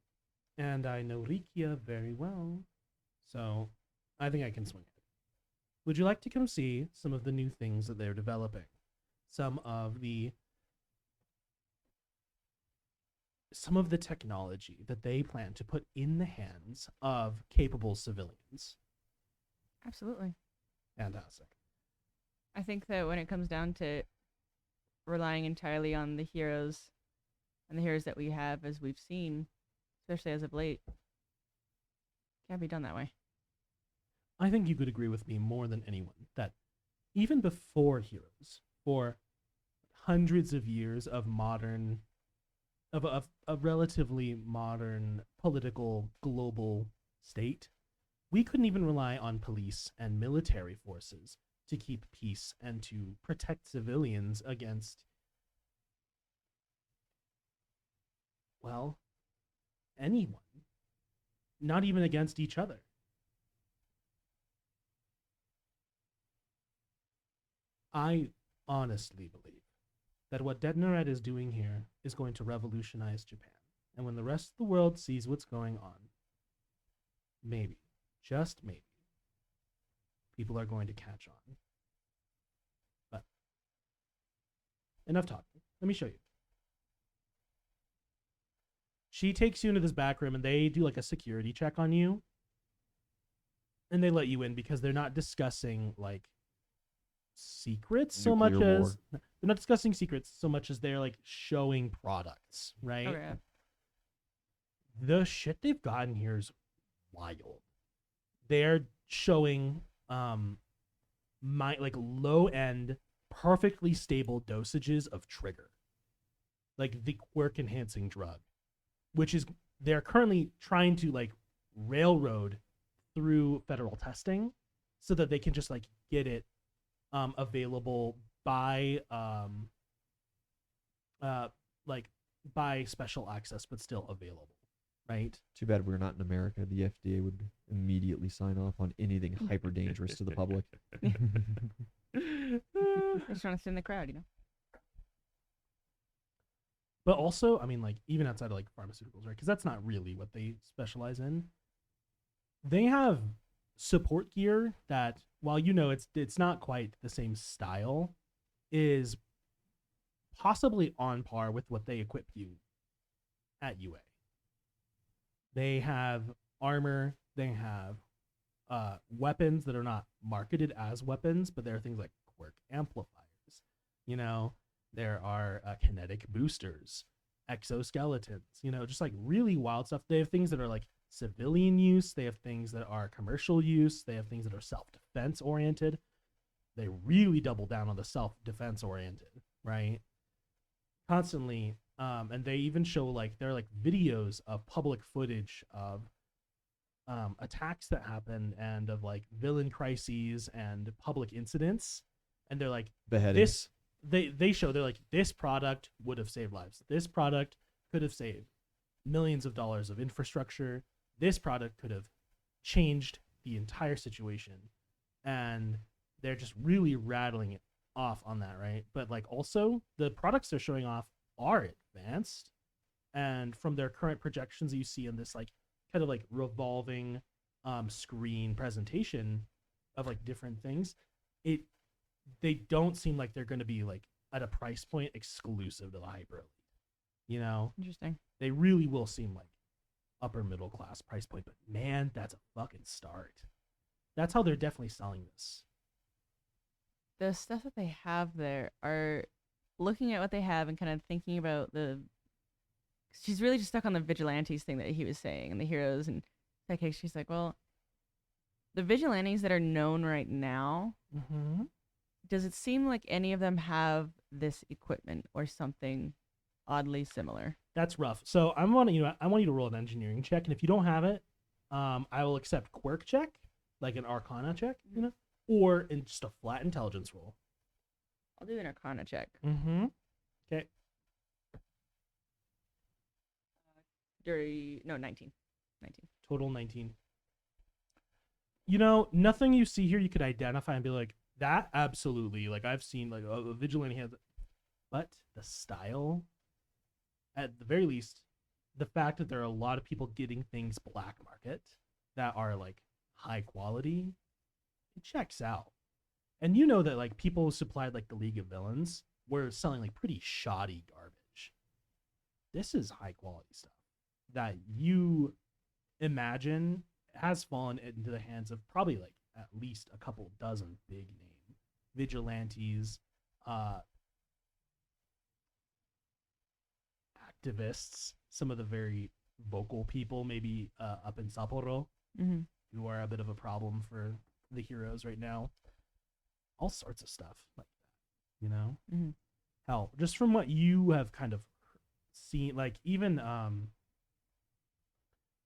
and I know Rikia very well, so I think I can swing it. Would you like to come see some of the new things that they're developing? Some of the technology that they plan to put in the hands of capable civilians. Absolutely. Fantastic. I think that when it comes down to relying entirely on the heroes and the heroes that we have, as we've seen, especially as of late, can't be done that way. I think you could agree with me more than anyone that even before heroes, for hundreds of years of a relatively modern political global state, we couldn't even rely on police and military forces to keep peace and to protect civilians against, well, anyone. Not even against each other. I honestly believe that what Detnered is doing here is going to revolutionize Japan. And when the rest of the world sees what's going on, maybe, just maybe, people are going to catch on. But enough talking. Let me show you. She takes you into this back room and they do like a security check on you. And they let you in because they're not discussing like secrets so much Nuclear war. as they're not discussing secrets so much as they're like showing products, right? Okay. The shit they've gotten here is wild. They're showing my like low end, perfectly stable dosages of trigger, like the quirk enhancing drug, which is they're currently trying to like railroad through federal testing so that they can just like get it available by by special access, but still available, right? Too bad we're not in America. The FDA would immediately sign off on anything hyper dangerous to the public. Just trying to sit in the crowd, you know. But also, I mean, like even outside of like pharmaceuticals, right? Because that's not really what they specialize in. They have support gear that, while you know it's not quite the same style, is possibly on par with what they equip you at UA. They have armor. They have weapons that are not marketed as weapons, but there are things like quirk amplifiers. You know, there are kinetic boosters, exoskeletons. You know, just like really wild stuff. They have things that are like civilian use. They have things that are commercial use. They have things that are self defense oriented. They really double down on the self defense oriented, right? Constantly. And they even show like there are like videos of public footage of attacks that happen and of like villain crises and public incidents, and they're like Beheading. this they show they're like this product would have saved lives, this product could have saved millions of dollars of infrastructure, this product could have changed the entire situation, and they're just really rattling it off on that, right? But like also the products they're showing off are advanced, and from their current projections that you see in this like kind of like revolving screen presentation of like different things, it they don't seem like they're going to be like at a price point exclusive to the hyper elite. You know, Interesting. they really will seem like upper middle class price point, but man, that's a fucking start. That's how they're definitely selling this. The stuff that they have there are looking at what they have and kind of thinking about the. She's really just stuck on the vigilantes thing that he was saying and the heroes, and that case she's like, well, the vigilantes that are known right now, Mm-hmm. does it seem like any of them have this equipment or something oddly similar? That's rough. So I want you to roll an engineering check, and if you don't have it, I will accept quirk check, like an arcana check, you know, or in just a flat intelligence roll. I'll do an arcana check. Mm-hmm. Okay. Dirty, no, 19. 19. Total 19. You know, nothing you see here you could identify and be like, that absolutely, like I've seen like a vigilante has, but the style, at the very least, the fact that there are a lot of people getting things black market that are like high quality, it checks out. And you know that like people who supplied like the League of Villains were selling like pretty shoddy garbage. This is high quality stuff that you imagine has fallen into the hands of probably like at least a couple dozen big name vigilantes, activists, some of the very vocal people, maybe up in Sapporo, Mm-hmm. who are a bit of a problem for the heroes right now. All sorts of stuff like that, you know? Mm-hmm. Hell, just from what you have kind of seen, like even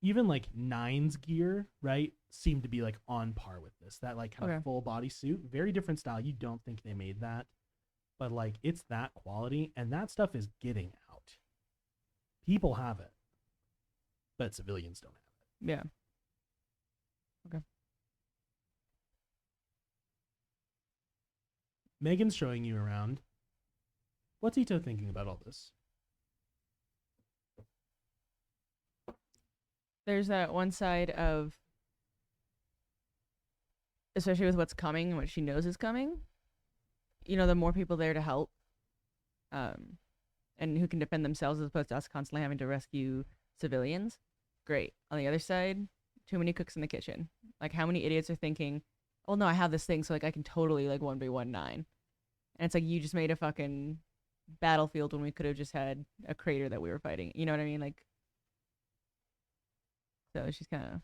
like Nine's gear, right, seemed to be like on par with this. That like kind Okay. of full body suit, very different style. You don't think they made that, but like it's that quality, and that stuff is getting out. People have it, but civilians don't have it. Yeah. Megan's showing you around. What's Ito thinking about all this? There's that one side of, especially with what's coming and what she knows is coming, you know, the more people there to help, and who can defend themselves as opposed to us constantly having to rescue civilians. Great. On the other side, too many cooks in the kitchen. Like, how many idiots are thinking, oh no, I have this thing, so like I can totally like 1v19. And it's like, you just made a fucking battlefield when we could have just had a crater that we were fighting. You know what I mean? Like, so she's kind of,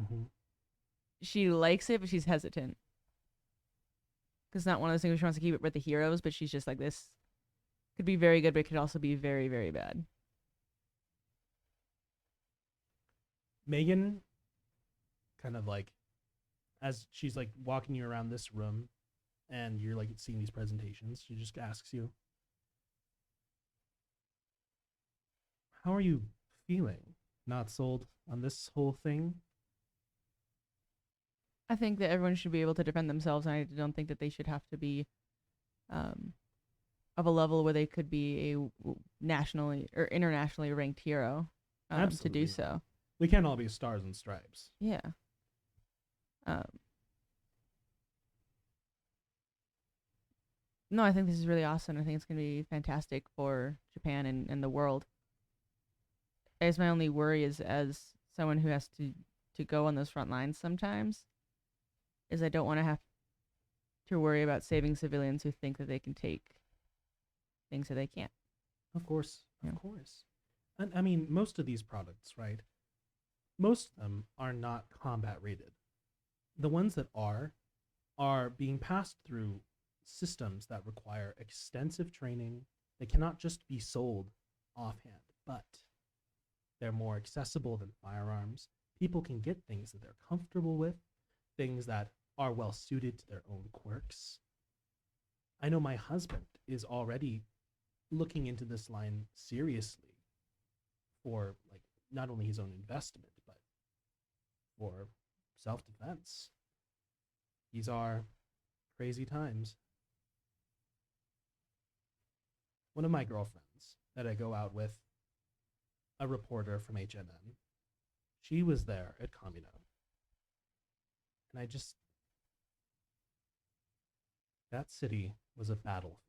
Mm-hmm. she likes it, but she's hesitant. Because it's not one of those things where she wants to keep it with the heroes, but she's just like, this could be very good, but it could also be very, very bad. Megan, kind of like, as she's like walking you around this room, and you're like seeing these presentations, she just asks you, "How are you feeling? Not sold on this whole thing?" I think that everyone should be able to defend themselves, and I don't think that they should have to be of a level where they could be a nationally or internationally ranked hero to Absolutely do not. so. We can't all be stars and stripes. Yeah. No, I think this is really awesome. I think it's going to be fantastic for Japan and the world. I guess my only worry is, as someone who has to go on those front lines sometimes, is I don't want to have to worry about saving civilians who think that they can take things that they can't. Of course. Yeah. Of course. And I mean, most of these products, right? Most of them are not combat rated. The ones that are being passed through systems that require extensive training. They cannot just be sold offhand, but they're more accessible than firearms. People can get things that they're comfortable with, things that are well suited to their own quirks. I know my husband is already looking into this line seriously for like not only his own investment, but for self-defense. These are crazy times. One of my girlfriends that I go out with, a reporter from HNN, she was there at Kamino. And that city was a battlefield.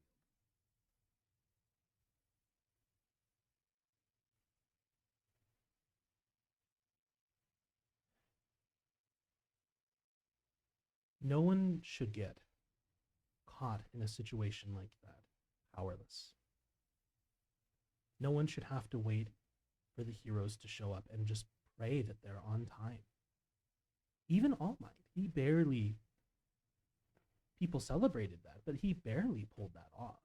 No one should get caught in a situation like that, powerless. No one should have to wait for the heroes to show up and just pray that they're on time. Even All Might, people celebrated that, but he barely pulled that off.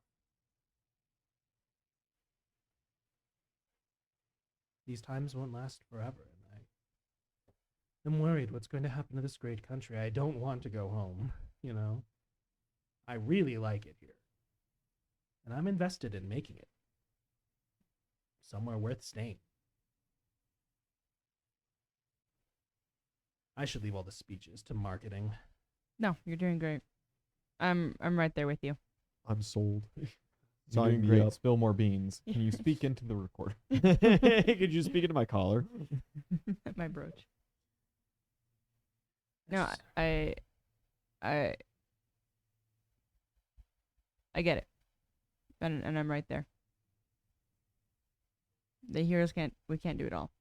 These times won't last forever, and I'm worried what's going to happen to this great country. I don't want to go home, you know? I really like it here. And I'm invested in making it somewhere worth staying. I should leave all the speeches to marketing. No, you're doing great. I'm right there with you. I'm sold. You're Sign doing me great. up. Spill more beans. Can you speak into the recorder? Could you speak into my collar? My brooch. No, I get it, and I'm right there. The heroes we can't do it all.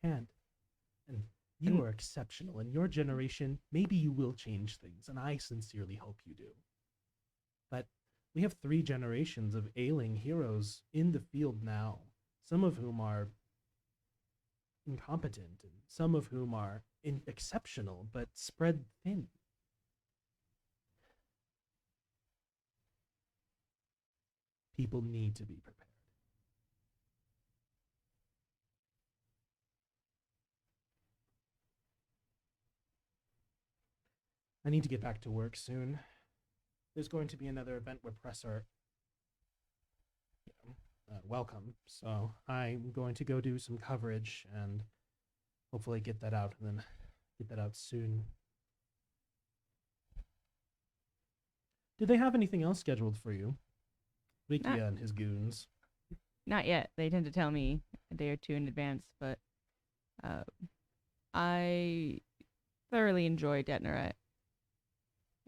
Can't. And you are exceptional. In your generation, maybe you will change things, and I sincerely hope you do. But we have 3 generations of ailing heroes in the field now, some of whom are incompetent, and some of whom are exceptional, but spread thin. People need to be prepared. I need to get back to work soon. There's going to be another event where press are welcome. So I'm going to go do some coverage and hopefully get that out and then get that out soon. Do they have anything else scheduled for you? Rikia and his goons. Not yet. They tend to tell me a day or two in advance, but I thoroughly enjoy Detnerat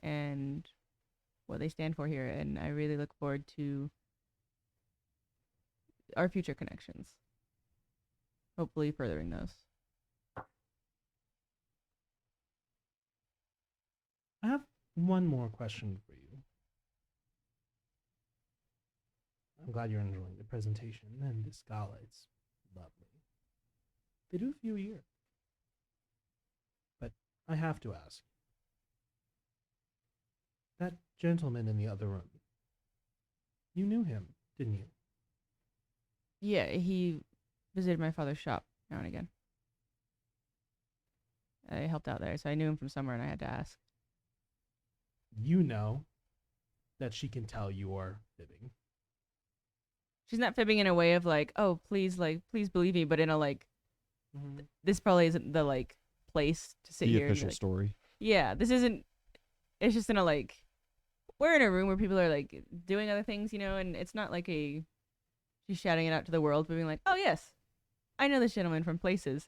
and what they stand for here, and I really look forward to our future connections. Hopefully furthering those. I have one more question for you. I'm glad you're enjoying the presentation and this gala. It's lovely. They do a few a year. But I have to ask. That gentleman in the other room. You knew him, didn't you? Yeah, he visited my father's shop now and again. I helped out there, so I knew him from somewhere, and I had to ask. You know that she can tell you are fibbing. She's not fibbing in a way of like, oh, please believe me, but in a like, this probably isn't the like place to sit The here. And be official like, story. Yeah, this isn't. It's just in a like. We're in a room where people are like doing other things, you know, and it's not like a. She's shouting it out to the world, but being like, "Oh yes, I know this gentleman from places."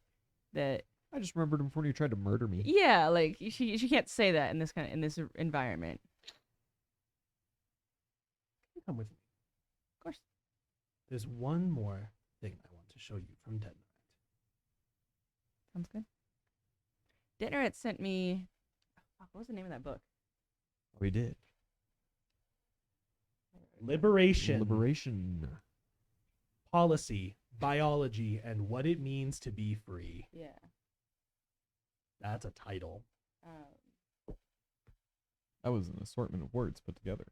That I just remembered him from when you tried to murder me. yeah, like she can't say that in this in this environment. Come with me. Of course. There's one more thing I want to show you from Dead Knight. Sounds good. Dittner had sent me. Fuck, what was the name of that book? We did. Liberation, Liberation. Policy, Biology, and What It Means to Be Free. Yeah. That's a title. That was an assortment of words put together.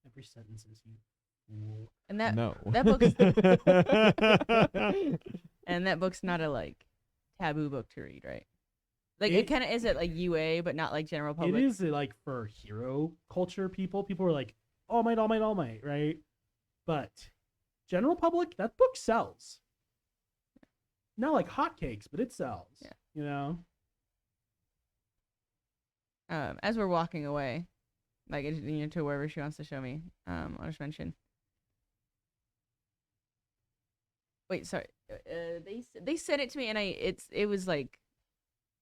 Every sentence is you fool. And that No. that book's and that book's not a like taboo book to read, right? Like it kind of is at like UA, but not like general public. It is like for hero culture people. People are like, All Might, All Might, All Might, right? But general public, that book sells. Not like hotcakes, but it sells. Yeah. You know? As we're walking away, like to wherever she wants to show me, I'll just mention. Wait, sorry. They sent it to me, and it was like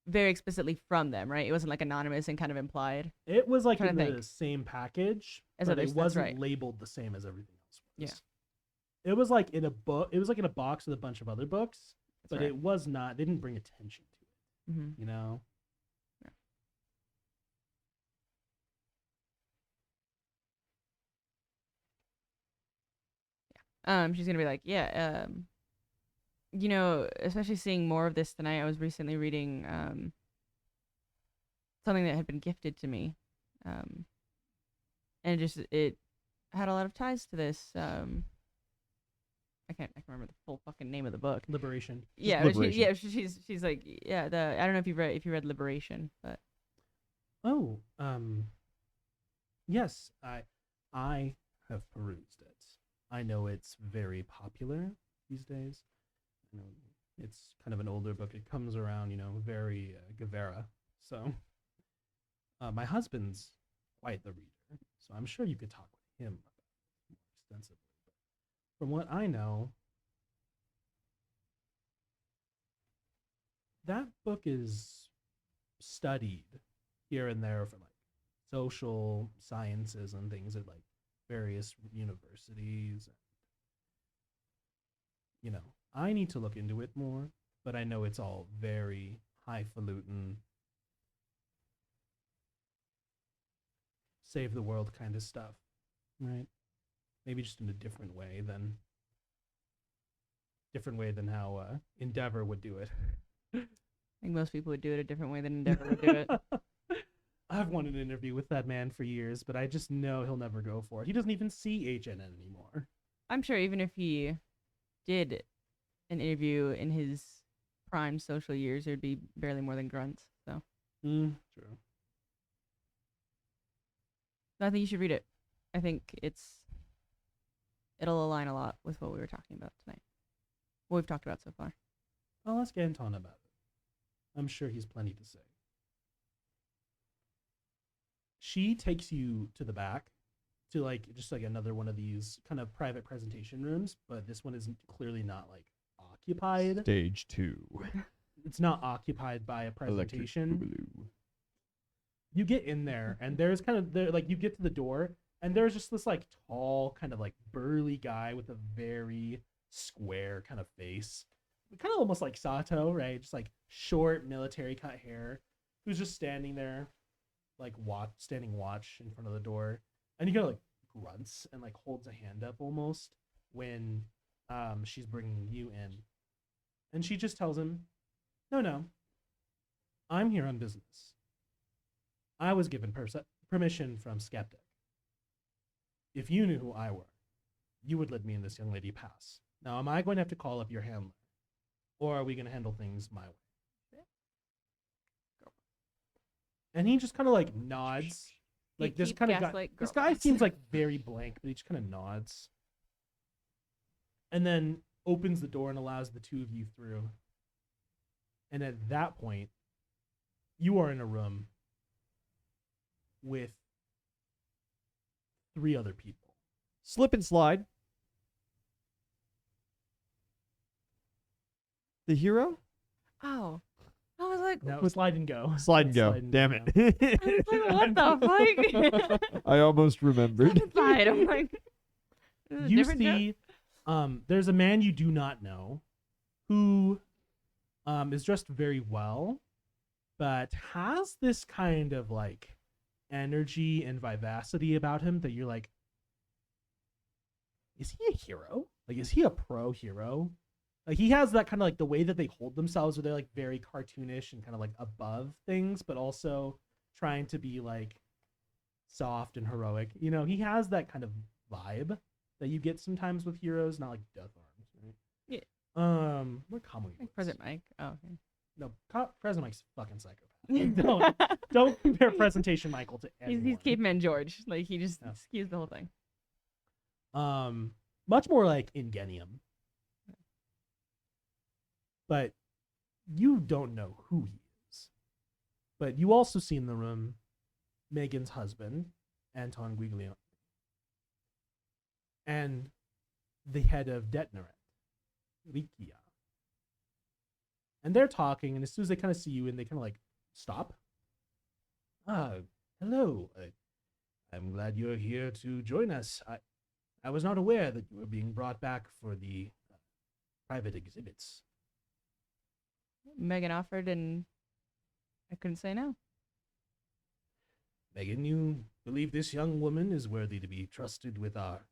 very explicitly from them, right? It wasn't like anonymous and kind of implied. It was like Trying in to the think. same package, As but others, it that's wasn't right. labeled the same as everything else was. Yeah. It was like in a book. It was like in a box with a bunch of other books, That's but right. it was not. They didn't bring attention to it. Mm-hmm. You know. She's gonna be like, yeah, especially seeing more of this tonight. I was recently reading something that had been gifted to me, and it had a lot of ties to this. I can't remember the full fucking name of the book. Liberation. Yeah, but Liberation. she's like, yeah, I don't know if you read Liberation, but Oh, yes, I have perused it. I know it's very popular these days. You know, it's kind of an older book. It comes around, very Guevara. So, my husband's quite the reader, so I'm sure you could talk with him about it more extensively. But from what I know, that book is studied here and there for like social sciences and things at like various universities. I need to look into it more, but I know it's all very highfalutin, save the world kind of stuff, right? Maybe just in a different way than how Endeavor would do it. I think most people would do it a different way than Endeavor would do it. I've wanted an interview with that man for years, but I just know he'll never go for it. He doesn't even see HNN anymore. I'm sure even if he did an interview in his prime social years, there'd be barely more than grunts. So True. I think you should read it. I think it'll align a lot with what we were talking about tonight. What we've talked about so far. I'll ask Anton about it. I'm sure he's plenty to say. She takes you to the back to like just like another one of these kind of private presentation rooms, but this one is clearly not like occupied. Stage 2. It's not occupied by a Electric presentation. Boogaloo. You get in there and there's kind of you get to the door and there's just this like tall kind of like burly guy with a very square kind of face, kind of almost like Sato, right? Just like short military cut hair, who's just standing there like standing watch in front of the door, and he kind of like grunts and like holds a hand up almost when she's bringing you in, and she just tells him, no, I'm here on business. I was given permission from Skeptic. If you knew who I were, you would let me and this young lady pass. Now, am I going to have to call up your handler, or are we going to handle things my way? And he just kind of like nods. Like this kind of guy. This guy seems like very blank, but he just kind of nods. And then opens the door and allows the two of you through. And at that point, you are in a room with 3 other people. Slip and slide. The hero? Oh, I was like, No, slide and go. Slide and go. Slide and Damn go. it. I was like, what the fuck? I almost remembered. Slide. I'm like, this is a You different joke? see, there's a man you do not know who is dressed very well, but has this kind of like energy and vivacity about him that you're like, is he a hero? Like, is he a pro hero? Like, he has that kind of like the way that they hold themselves, where they're like very cartoonish and kind of like above things, but also trying to be like soft and heroic. You know, he has that kind of vibe that you get sometimes with heroes, not like Death Arms, right? Yeah. What comic Like President Mike. Oh, okay. No, President Mike's a fucking psychopath. Like, don't compare Presentation Michael to anyone. He's caveman George. Like he just Yeah. skews the whole thing. Much more like Ingenium. But you don't know who he is. But you also see in the room Megan's husband, Anton Guiglione, and the head of Detnerate, Rikia. And they're talking, and as soon as they kind of see you, and they kind of like stop. Hello. I'm glad you're here to join us. I was not aware that you were being brought back for the private exhibits. Megan offered, and I couldn't say no. Megan, you believe this young woman is worthy to be trusted with our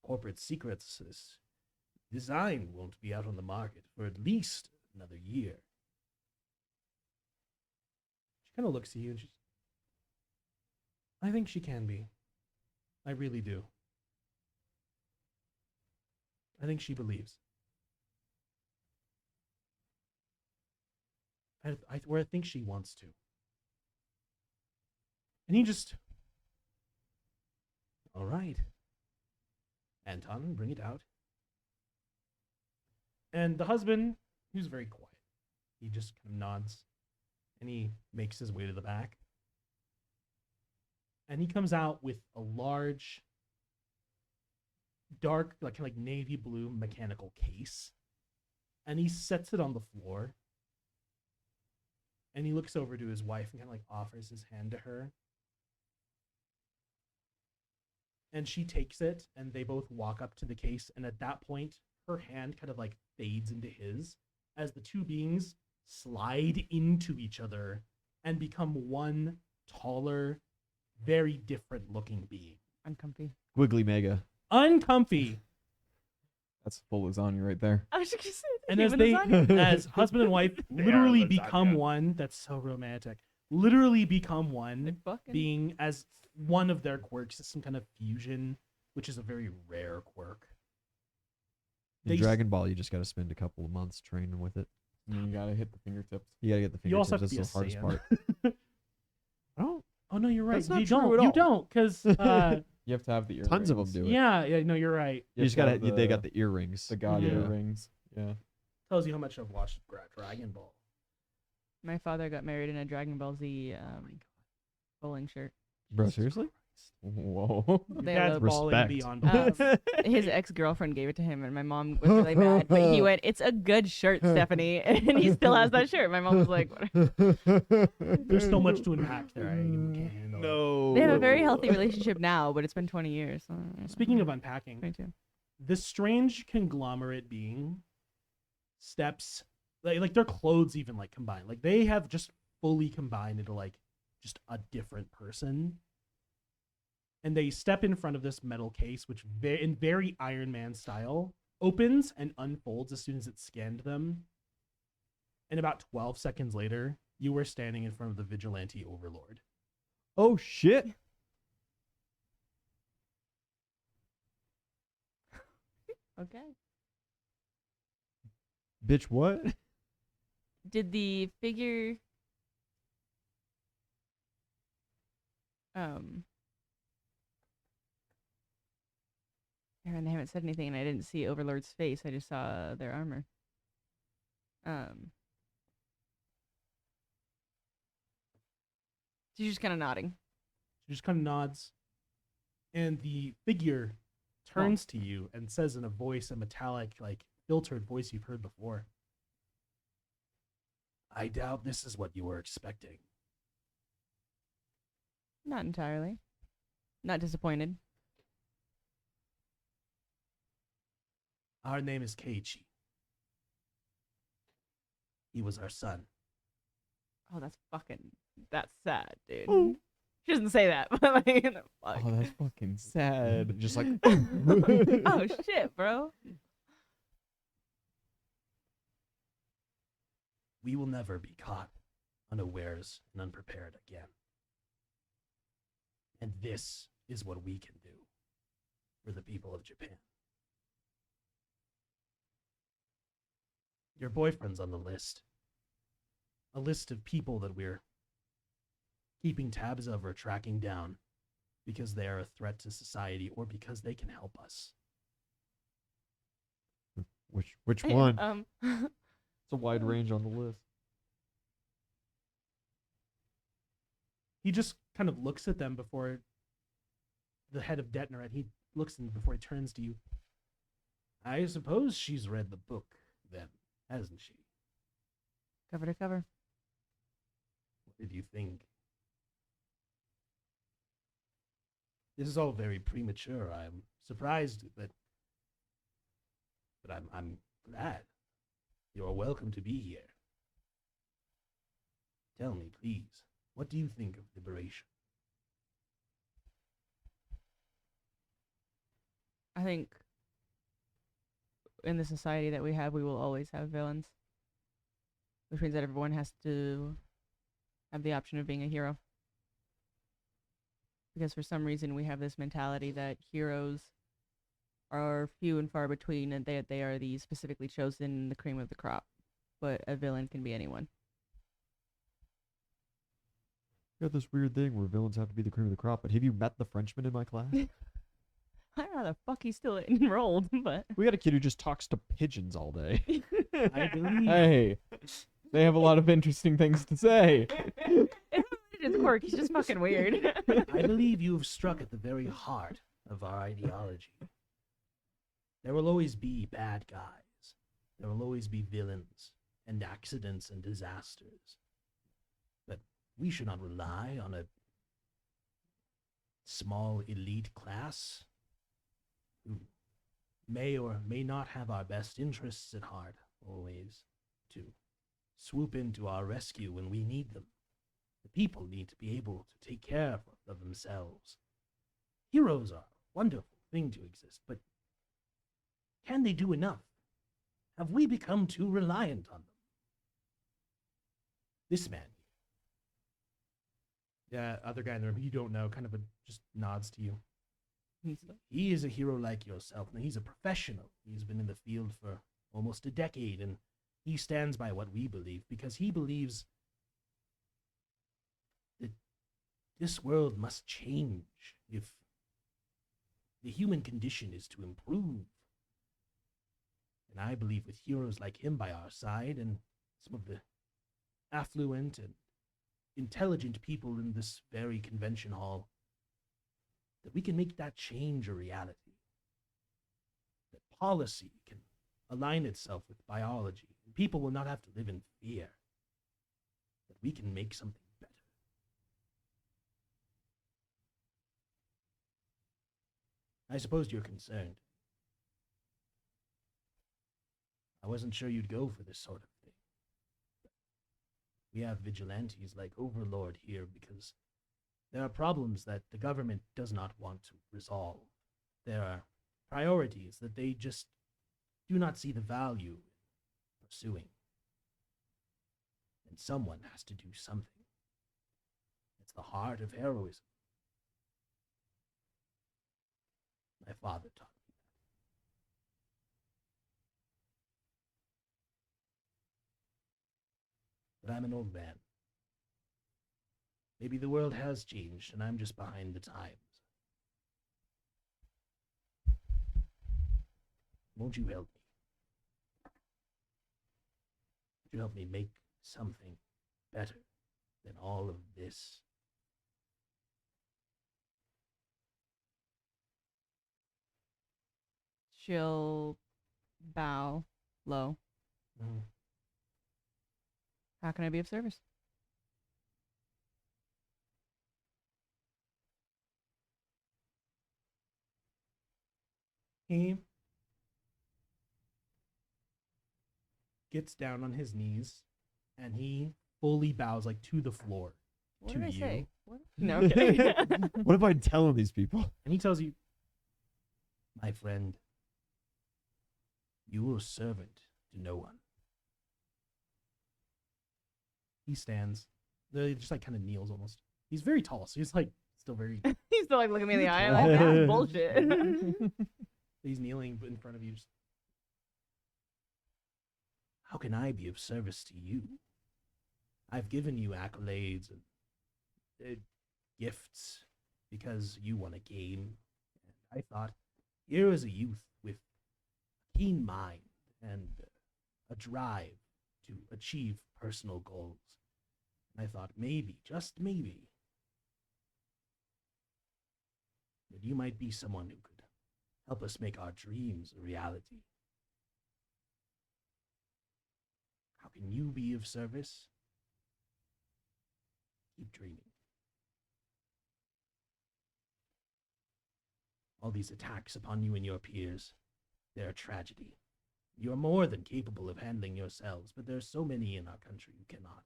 corporate secrets? This design won't be out on the market for at least another year. She kind of looks at you and she's, I think she can be. I really do. I think she believes. I think she wants to. And he just, all right. Anton, bring it out. And the husband, who's very quiet, he just kind of nods and he makes his way to the back. And he comes out with a large, dark, like kind of like navy blue mechanical case. And he sets it on the floor. And he looks over to his wife and kind of like offers his hand to her. And she takes it, and they both walk up to the case. And at that point, her hand kind of like fades into his as the two beings slide into each other and become one taller, very different looking being. Uncomfy. Wiggly Mega. Uncomfy. That's full lasagna right there. I was just gonna say. And as human they, lasagna. as husband and wife literally become one, that's so romantic. Literally become They one, fucking. being as one of their quirks is some kind of fusion, which is a very rare quirk. In They- Dragon Ball, you just got to spend a couple of months training with it. And you gotta hit the fingertips. You got to get the You also fingertips. have to be That's a the hardest Saiyan. part. I don't. Oh no, you're right. That's not you true don't. at You all. don't, because You have to have the earrings. Tons of them do it. yeah, no, you're right. You just have got to to. have They got the earrings. the god Yeah. earrings. Yeah. Tells you how much I've watched Dragon Ball. My father got married in a Dragon Ball Z bowling shirt. Bro, Jesus seriously? Whoa. Your They dad's love- balling Respect. beyond. His ex-girlfriirlfriend gave it to him, and my mom was really mad. But he went, "It's a good shirt, Stephanie," and he still has that shirt. My mom was like, There's so much to unpack there. I can't handle it. No. "They have a very healthy relationship now, but it's been 20 years." Speaking of unpacking, 22. this strange conglomerate being steps like their clothes even like combined. Like they have just fully combined into like just a different person. And they step in front of this metal case, which in very Iron Man style opens and unfolds as soon as it scanned them. And about 12 seconds later, you were standing in front of the vigilante overlord. Oh shit. Okay. Bitch, what? Did the figure Aaron, they haven't said anything, and I didn't see Overlord's face. I just saw their armor. She's just kind of nodding. She just kind of nods, and the figure turns to you and says in a voice, a metallic, like filtered voice you've heard before, "I doubt this is what you were expecting." Not entirely. Not disappointed. Our name is Keiichi. He was our son. Oh, that's sad, dude. She doesn't say that, but like, fuck. Oh, that's fucking sad. Just like Oh shit, bro. We will never be caught unawares and unprepared again. And this is what we can do for the people of Japan. Your boyfriend's on the list. A list of people that we're keeping tabs of or tracking down because they are a threat to society or because they can help us. which one? It's a wide range on the list. He just kind of looks at them before the head of Detner, and he looks in before he turns to you. I suppose she's read the book then, hasn't she? Cover to cover. What did you think? This is all very premature. I'm surprised but I'm glad. You're welcome to be here. Tell me, please, what do you think of liberation? I think in the society that we have, we will always have villains, which means that everyone has to have the option of being a hero. Because for some reason, we have this mentality that heroes are few and far between, and they are the specifically chosen, the cream of the crop. But a villain can be anyone. Got this weird thing where villains have to be the cream of the crop. But have you met the Frenchman in my class? I don't know how the fuck he's still enrolled, but We got a kid who just talks to pigeons all day. I believe Hey, they have a lot of interesting things to say. it's his quirk. He's just fucking weird. I believe you have struck at the very heart of our ideology. There will always be bad guys. There will always be villains and accidents and disasters. But we should not rely on a small elite class who may or may not have our best interests at heart always to swoop into our rescue when we need them. The people need to be able to take care of themselves. Heroes are a wonderful thing to exist, but can they do enough? Have we become too reliant on them? This man here. Yeah, other guy in the room, you don't know, kind of just nods to you. He is a hero like yourself. Now, he's a professional. He's been in the field for almost a decade, and he stands by what we believe because he believes that this world must change if the human condition is to improve. And I believe with heroes like him by our side and some of the affluent and intelligent people in this very convention hall, that we can make that change a reality. That policy can align itself with biology. And people will not have to live in fear. That we can make something better. I suppose you're concerned. I wasn't sure you'd go for this sort of thing. We have vigilantes like Overlord here because there are problems that the government does not want to resolve. There are priorities that they just do not see the value in pursuing. And someone has to do something. It's the heart of heroism. My father taught me that. But I'm an old man. Maybe the world has changed and I'm just behind the times. Won't you help me? Would you help me make something better than all of this She'll bow low. Mhm. How can I be of service? He gets down on his knees and he fully bows like to the floor. What To did I you. say? What? No, I'm kidding. What if I'm telling these people? And he tells you, my friend, you were a servant to no one. He stands. He just like kind of kneels almost. He's very tall, so he's like still very. He's still like looking me in the eye. I'm like, that's bullshit. He's kneeling in front of you. Just, how can I be of service to you? I've given you accolades and gifts because you won a game. And I thought, here is a youth with a keen mind and a drive to achieve personal goals. And I thought, maybe, just maybe, that you might be someone who could help us make our dreams a reality. How can you be of service? Keep dreaming. All these attacks upon you and your peers, they're a tragedy. You are more than capable of handling yourselves, but there are so many in our country who cannot.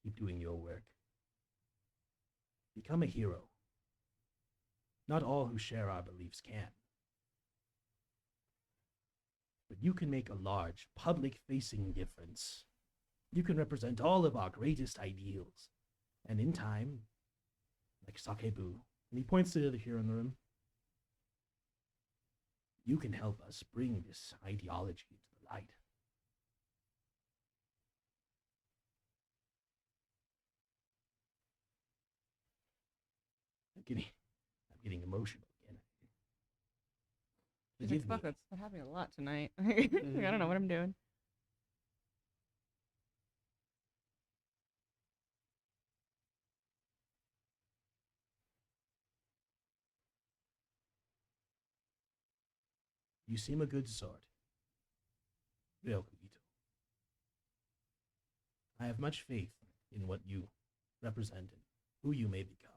Keep doing your work. Become a hero. Not all who share our beliefs can. But you can make a large, public-facing difference. You can represent all of our greatest ideals. And in time, like Sakebu, and he points to the other hero in the room, you can help us bring this ideology to the light. I'm getting emotional again. She's like, Forgive fuck, me. that's happening a lot tonight. Like, I don't know what I'm doing. You seem a good sort. Ryokuito. I have much faith in what you represent and who you may become.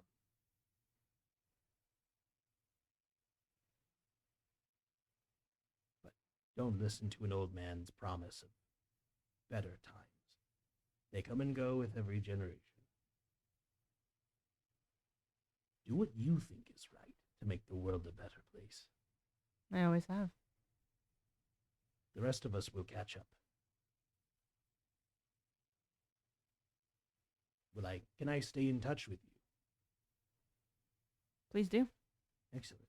But don't listen to an old man's promise of better times. They come and go with every generation. Do what you think is right to make the world a better place. I always have. The rest of us will catch up. Can I stay in touch with you? Please do. Excellent.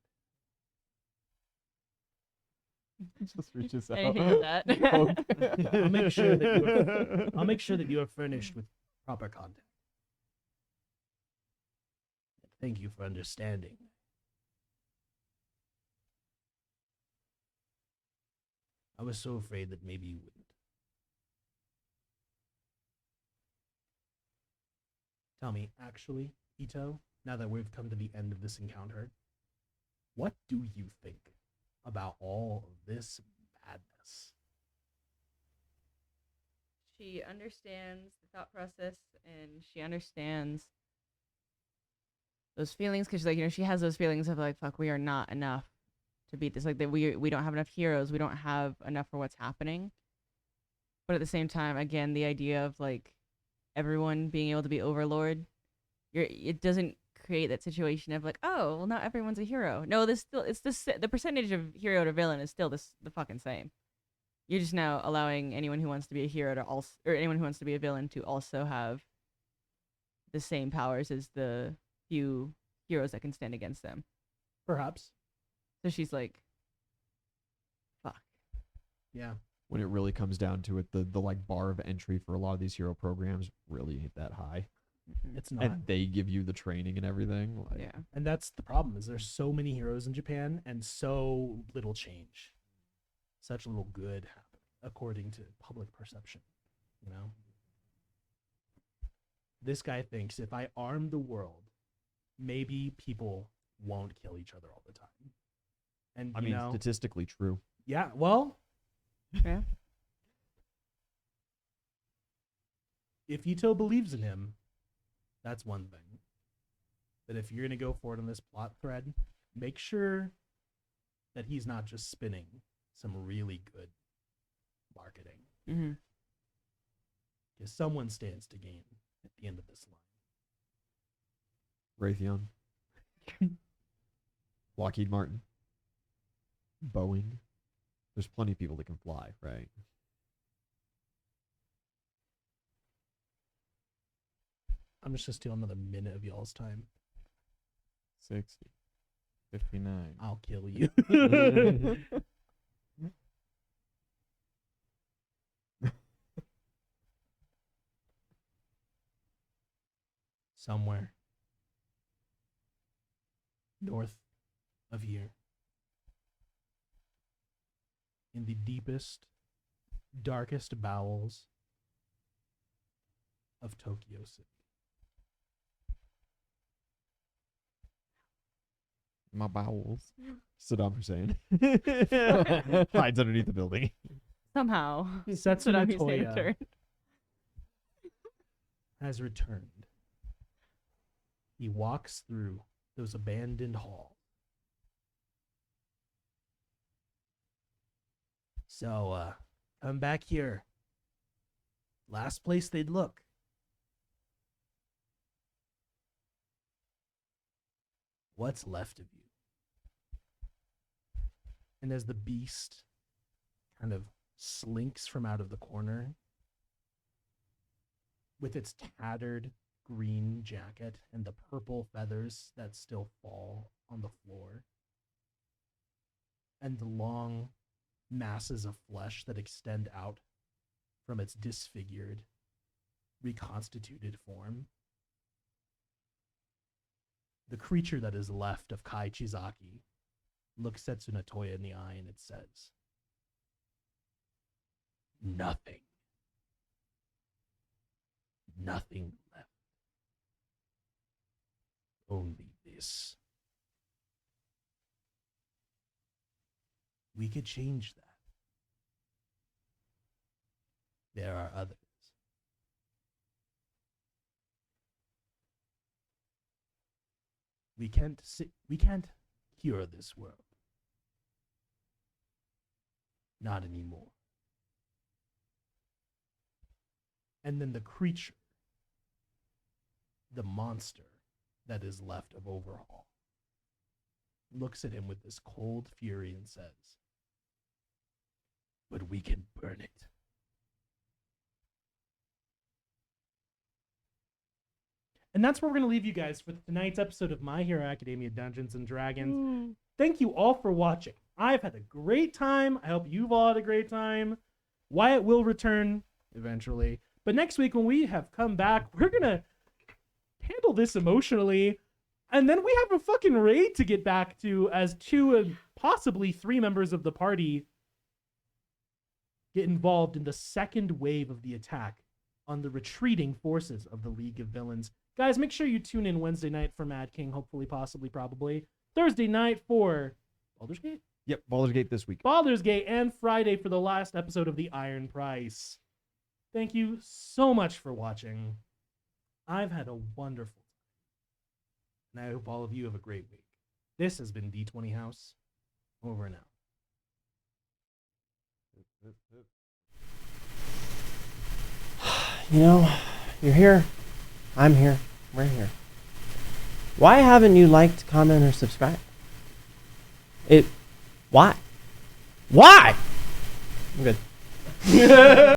Just reaches out. Anything with that. Poke. I'll make sure that you are furnished with proper contact. Thank you for understanding. I was so afraid that maybe you wouldn't. Tell me, actually, Ito, now that we've come to the end of this encounter, what do you think about all of this madness? She understands the thought process and she understands those feelings because she's like, she has those feelings of like, fuck, we are not enough to beat this. Like that we don't have enough heroes. We don't have enough for what's happening. But at the same time, again, the idea of like everyone being able to be overlord, it doesn't create that situation of like, oh, well, not everyone's a hero. No, the percentage of hero to villain is still the fucking same. You're just now allowing anyone who wants to be a hero to also, or anyone who wants to be a villain to also have the same powers as the few heroes that can stand against them. Perhaps. So she's like, fuck. Yeah. When it really comes down to it, the like bar of entry for a lot of these hero programs really ain't that high. It's not. And they give you the training and everything. Like, Yeah. And that's the problem, is there's so many heroes in Japan and so little change. Such little good happening, according to public perception. You know? This guy thinks if I arm the world, maybe people won't kill each other all the time. And I you mean, know, statistically true. yeah, well, Yeah. if Ito believes in him, that's one thing. But if you're going to go forward on this plot thread, make sure that he's not just spinning some really good marketing. Mm-hmm. Because someone stands to gain at the end of this Raytheon. Lockheed Martin. Boeing. There's plenty of people that can fly, right? I'm just going to steal another minute of y'all's time. 60, 59. I'll kill you. Somewhere north of here, in the deepest, darkest bowels of Tokyo City. My bowels. Saddam Hussein. Hides underneath the building. Somehow. Setsuna Saddam Hussein Toya returned. has returned. He walks through those abandoned halls. So, come back here. Last place they'd look. What's left of you? And as the beast kind of slinks from out of the corner with its tattered green jacket and the purple feathers that still fall on the floor, and the long masses of flesh that extend out from its disfigured, reconstituted form, the creature that is left of Kai Chizaki looks Setsuna Toya in the eye and it says, "Nothing. Nothing left. Only this. We could change that. There are others. We can't cure this world. Not anymore." And then the creature, the monster that is left of Overhaul, looks at him with this cold fury and says, "But we can burn it." And that's where we're going to leave you guys for tonight's episode of My Hero Academia Dungeons and Dragons. Thank you all for watching. I've had a great time. I hope you've all had a great time. Wyatt will return eventually. But next week when we have come back, we're going to handle this emotionally. And then we have a fucking raid to get back to as 2 and possibly 3 members of the party get involved in the second wave of the attack on the retreating forces of the League of Villains. Guys, make sure you tune in Wednesday night for Mad King, hopefully, possibly, probably. Thursday night for Baldur's Gate? Yep, Baldur's Gate this week. Baldur's Gate, and Friday for the last episode of The Iron Price. Thank you so much for watching. I've had a wonderful time. And I hope all of you have a great week. This has been D20 House. Over and out. You know, you're here. I'm here. We're here. Why haven't you liked, comment, or subscribed? Why? Why? I'm good.